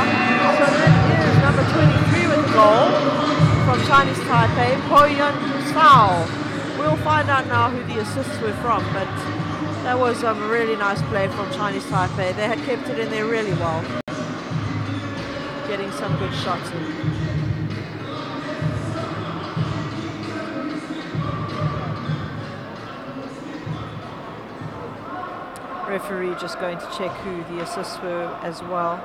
So that is number 23 with the goal from Chinese Taipei, Poyun Sao. We'll find out now who the assists were from, but that was a really nice play from Chinese Taipei. They had kept it in there really well. Getting some good shots in. Referee just going to check who the assists were as well.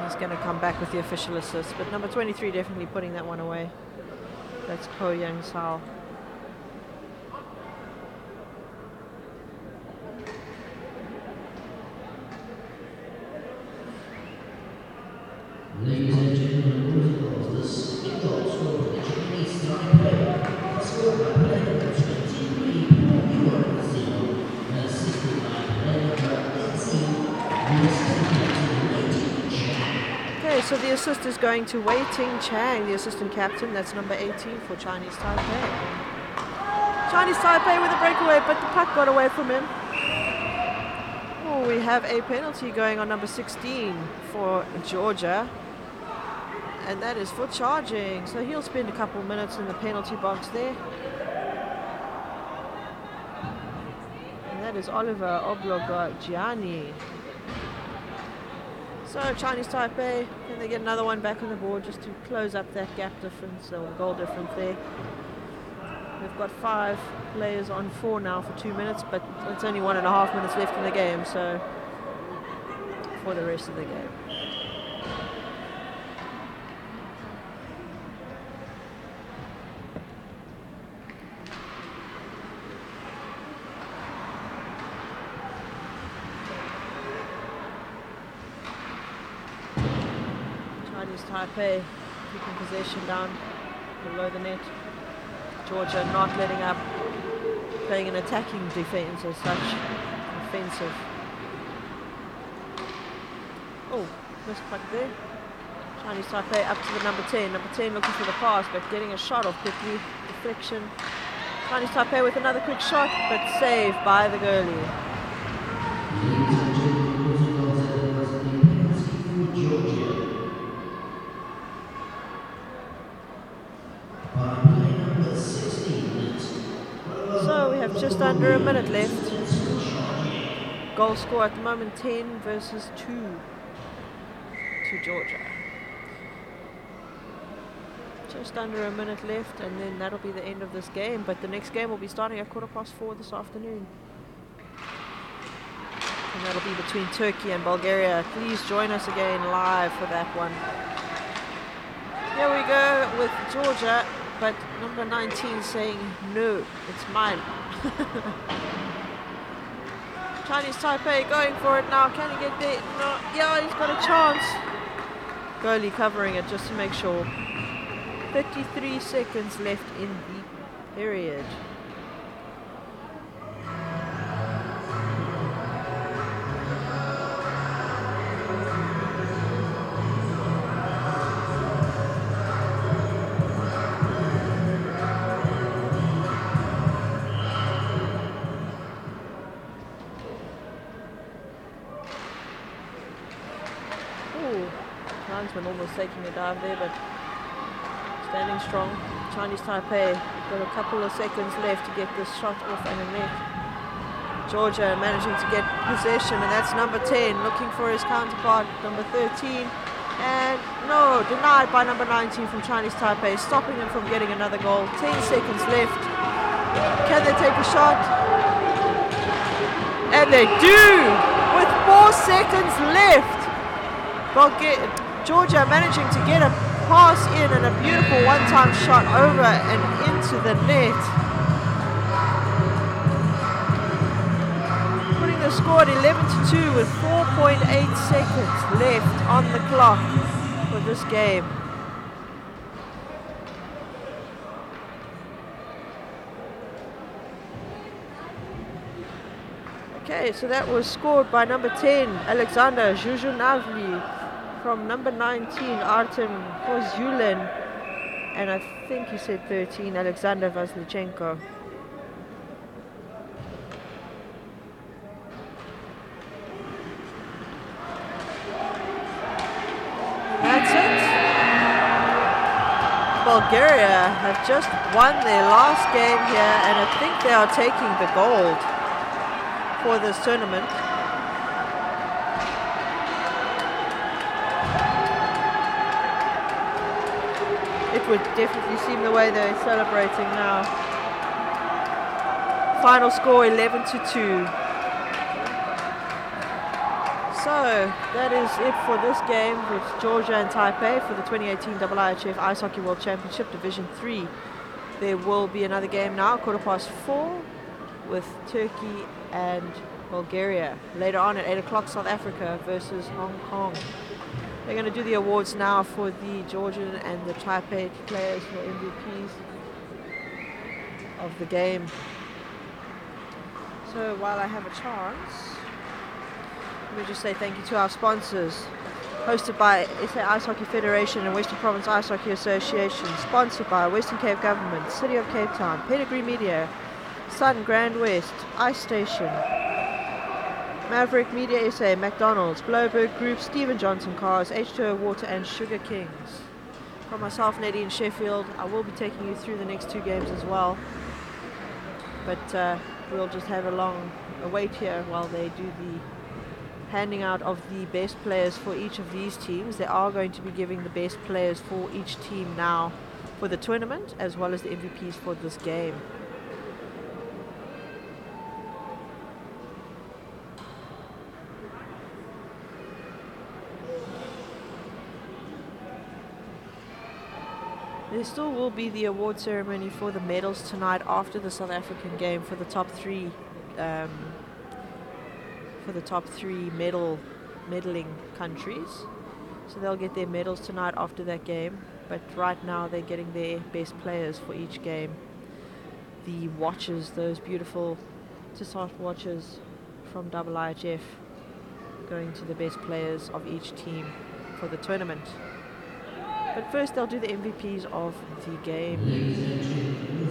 He's going to come back with the official assist, but number 23 definitely putting that one away. That's Ko Young Sao. Ladies and gentlemen, boys and girls, the second goal scored for the Chinese Taipei, scored by player 23, assisted by player 18, so the assist is going to Wei Ting Chang, the assistant captain. That's number 18 for Chinese Taipei. Chinese Taipei with a breakaway, but the puck got away from him. Oh, we have a penalty going on number 16 for Georgia. And that is for charging. So he'll spend a couple minutes in the penalty box there. And that is Oliver Oblogiani. So Chinese Taipei, can they get another one back on the board just to close up that gap difference or goal difference there? We've got 5 players on 4 now for 2 minutes, but it's only 1.5 minutes left in the game, so for the rest of the game. Chinese Taipei keeping possession down below the net. Georgia not letting up, playing an attacking defense as such, offensive. Oh, missed puck there. Chinese Taipei up to the number 10. Number 10 looking for the pass, but getting a shot off quickly. Deflection. Chinese Taipei with another quick shot, but saved by the goalie. So we have just under a minute left. Goal score at the moment 10 versus 2 to Georgia. Just under a minute left, and then that'll be the end of this game. But the next game will be starting at 4:15 this afternoon. And that'll be between Turkey and Bulgaria. Please join us again live for that one. Here we go with Georgia, but number 19 saying, no, it's mine. Chinese Taipei going for it now. Can he get there? No. Yeah, he's got a chance. Goalie covering it just to make sure. 33 seconds left in the period. Linesman almost taking a dive there, but standing strong. Chinese Taipei got a couple of seconds left to get this shot off and a net. Georgia managing to get possession, and that's number 10 looking for his counterpart, number 13. And no, denied by number 19 from Chinese Taipei, stopping him from getting another goal. 10 seconds left. Can they take a shot? And they do! With 4 seconds left. Georgia managing to get a pass in and a beautiful one-time shot over and into the net. Putting the score at 11-2 with 4.8 seconds left on the clock for this game. Okay, so that was scored by number 10, Alexander Zhuzhunavli, from number 19, Artem Kozulin, and I think he said 13, Alexander Vaslichenko. That's it. Bulgaria have just won their last game here, and I think they are taking the gold for this tournament. It would definitely seem the way they're celebrating now. Final score 11-2. So that is it for this game with Georgia and Taipei for the 2018 IIHF Ice Hockey World Championship Division 3. There will be another game now, 4:15, with Turkey and Bulgaria. Later on at 8 o'clock, South Africa versus Hong Kong. They're going to do the awards now for the Georgian and the Taipei players for MVPs of the game. So while I have a chance, let me just say thank you to our sponsors. Hosted by SA Ice Hockey Federation and Western Province Ice Hockey Association. Sponsored by Western Cape Government, City of Cape Town, Pedigree Media, Sun, Grandwest, Ice Station, Maverick Media SA, McDonald's, Blowberg Group, Stephen Johnson Cars, H2O Water and Sugar Kings. From myself, Nadine Sheffield, I will be taking you through the next two games as well. But we'll just have a long wait here while they do the handing out of the best players for each of these teams. They are going to be giving the best players for each team now for the tournament, as well as the MVPs for this game. There still will be the award ceremony for the medals tonight after the South African game for the top three medaling countries. So they'll get their medals tonight after that game. But right now they're getting their best players for each game. The watches, those beautiful Tissot watches from IIHF, going to the best players of each team for the tournament. But first they'll do the MVPs of the game. Ladies and gentlemen,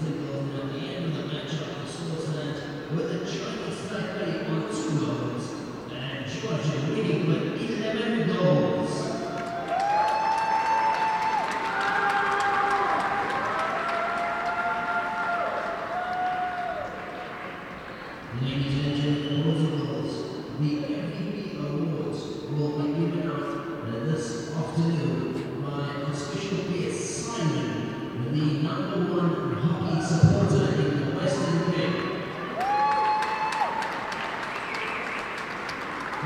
at the end of the matchup, the score stands with the Chinese Taipei on 2 goals and Georgia winning with 11 goals. Ladies and gentlemen, boys and girls, the MVP awards will be given out this afternoon by a special guest, Simon, the #1 hockey supporter in the Western Cape.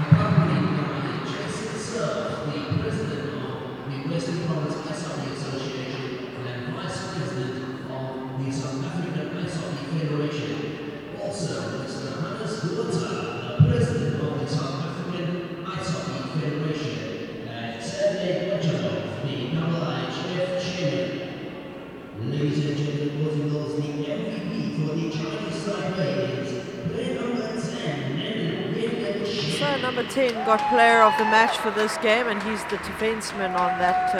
Accompanied by Jason Surf, the president of the Western Province Ice Hockey Association and vice president of the South African Ice Hockey Federation. Also, Mr. Hannes Gurta, the president of the South African Ice Hockey Federation, and Sergei Bachanov, the IIHF chairman. Ladies and gentlemen, boys and girls, the MVP for the Chinese Taipei is player number 10, So number 10 got player of the match for this game, and he's the defenseman on that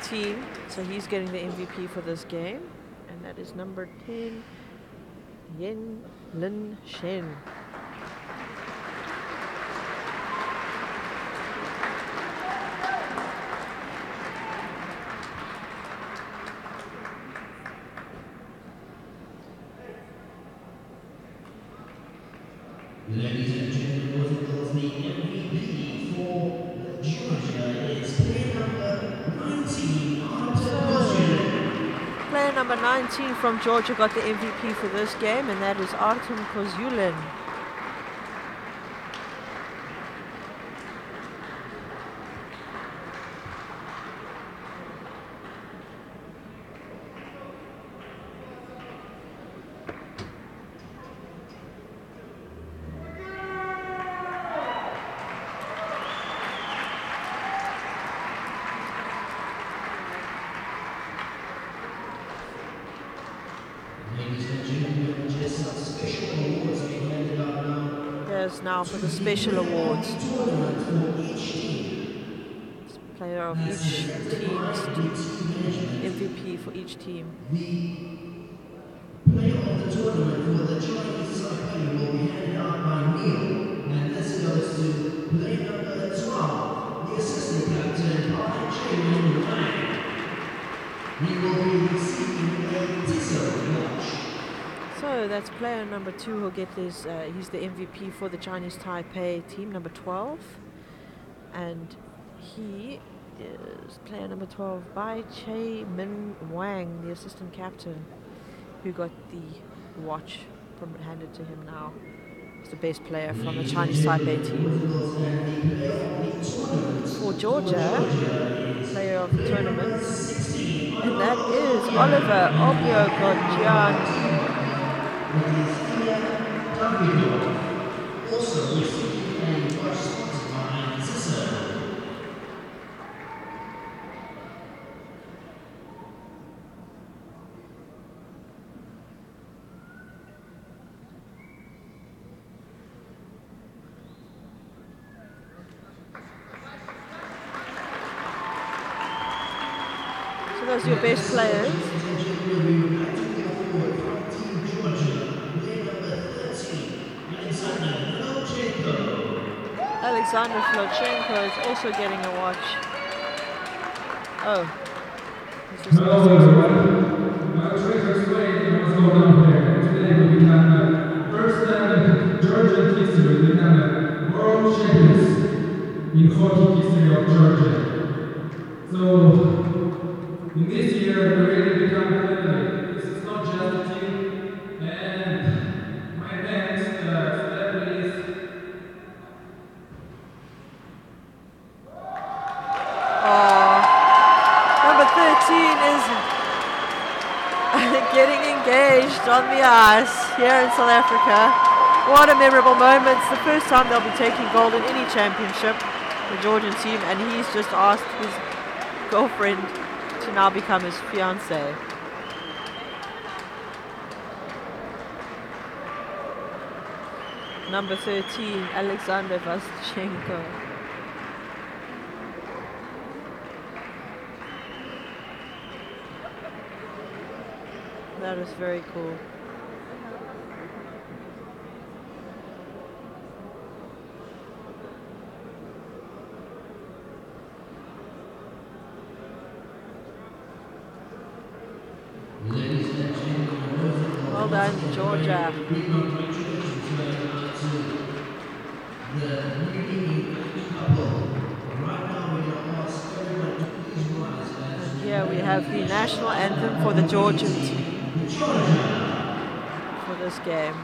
team. So he's getting the MVP for this game, and that is number 10, Yen Lin Shen. Ladies and gentlemen, boys and girls, the MVP for Georgia is player number 19, Player number 19 from Georgia got the MVP for this game, and that is Artem Kozulin. There's now for the special awards. Player of each team's MVP for each team. The player of the tournament for the Chinese Taipei will be handed out by Neil, and this goes to player number 12, the assistant captain by Chairman Wang. He will be receiving a Tissot watch. So that's player number 2 who'll get this. He's the MVP for the Chinese Taipei team, number 12. And he is player number 12 by Che Min Wang, the assistant captain, who got the watch handed to him now. He's the best player from the Chinese Taipei team. For Georgia, player of the tournament, and that is Oliver Obiogodjian. Also receiving a watch sponsored by Tissot. Those are your best players. Ladies and gentlemen, we would like to bring forward from Team Georgia, player number 13, Alexander Flochenko. Alexander Flochenko is also getting a watch. Oh. He's just Hello everyone. I will try to explain what's going on here. Today we become first time in Georgian history we become world champions in hockey history of Georgia. So in this year we really become a family. This is not just a team. And my next step is Number 13 is getting engaged on the ice here in South Africa. What a memorable moment. It's the first time they'll be taking gold in any championship, the Georgian team, and he's just asked his girlfriend to now become his fiancée. Number 13, Alexander Vaschenko. That is very cool. Ladies and gentlemen, Well done, Georgia. big congratulations to the newly engaged couple. Right now, we're going to ask everyone to please rise as And here we have the national anthem for the Georgian team for this game.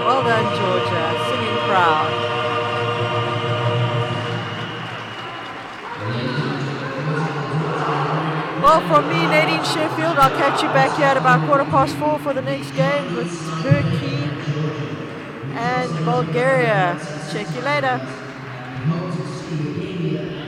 Well done, Georgia, singing proud. Well, from me, Nadine Sheffield, I'll catch you back here at about 4:15 for the next game with Turkey and Bulgaria. Check you later. hope to see India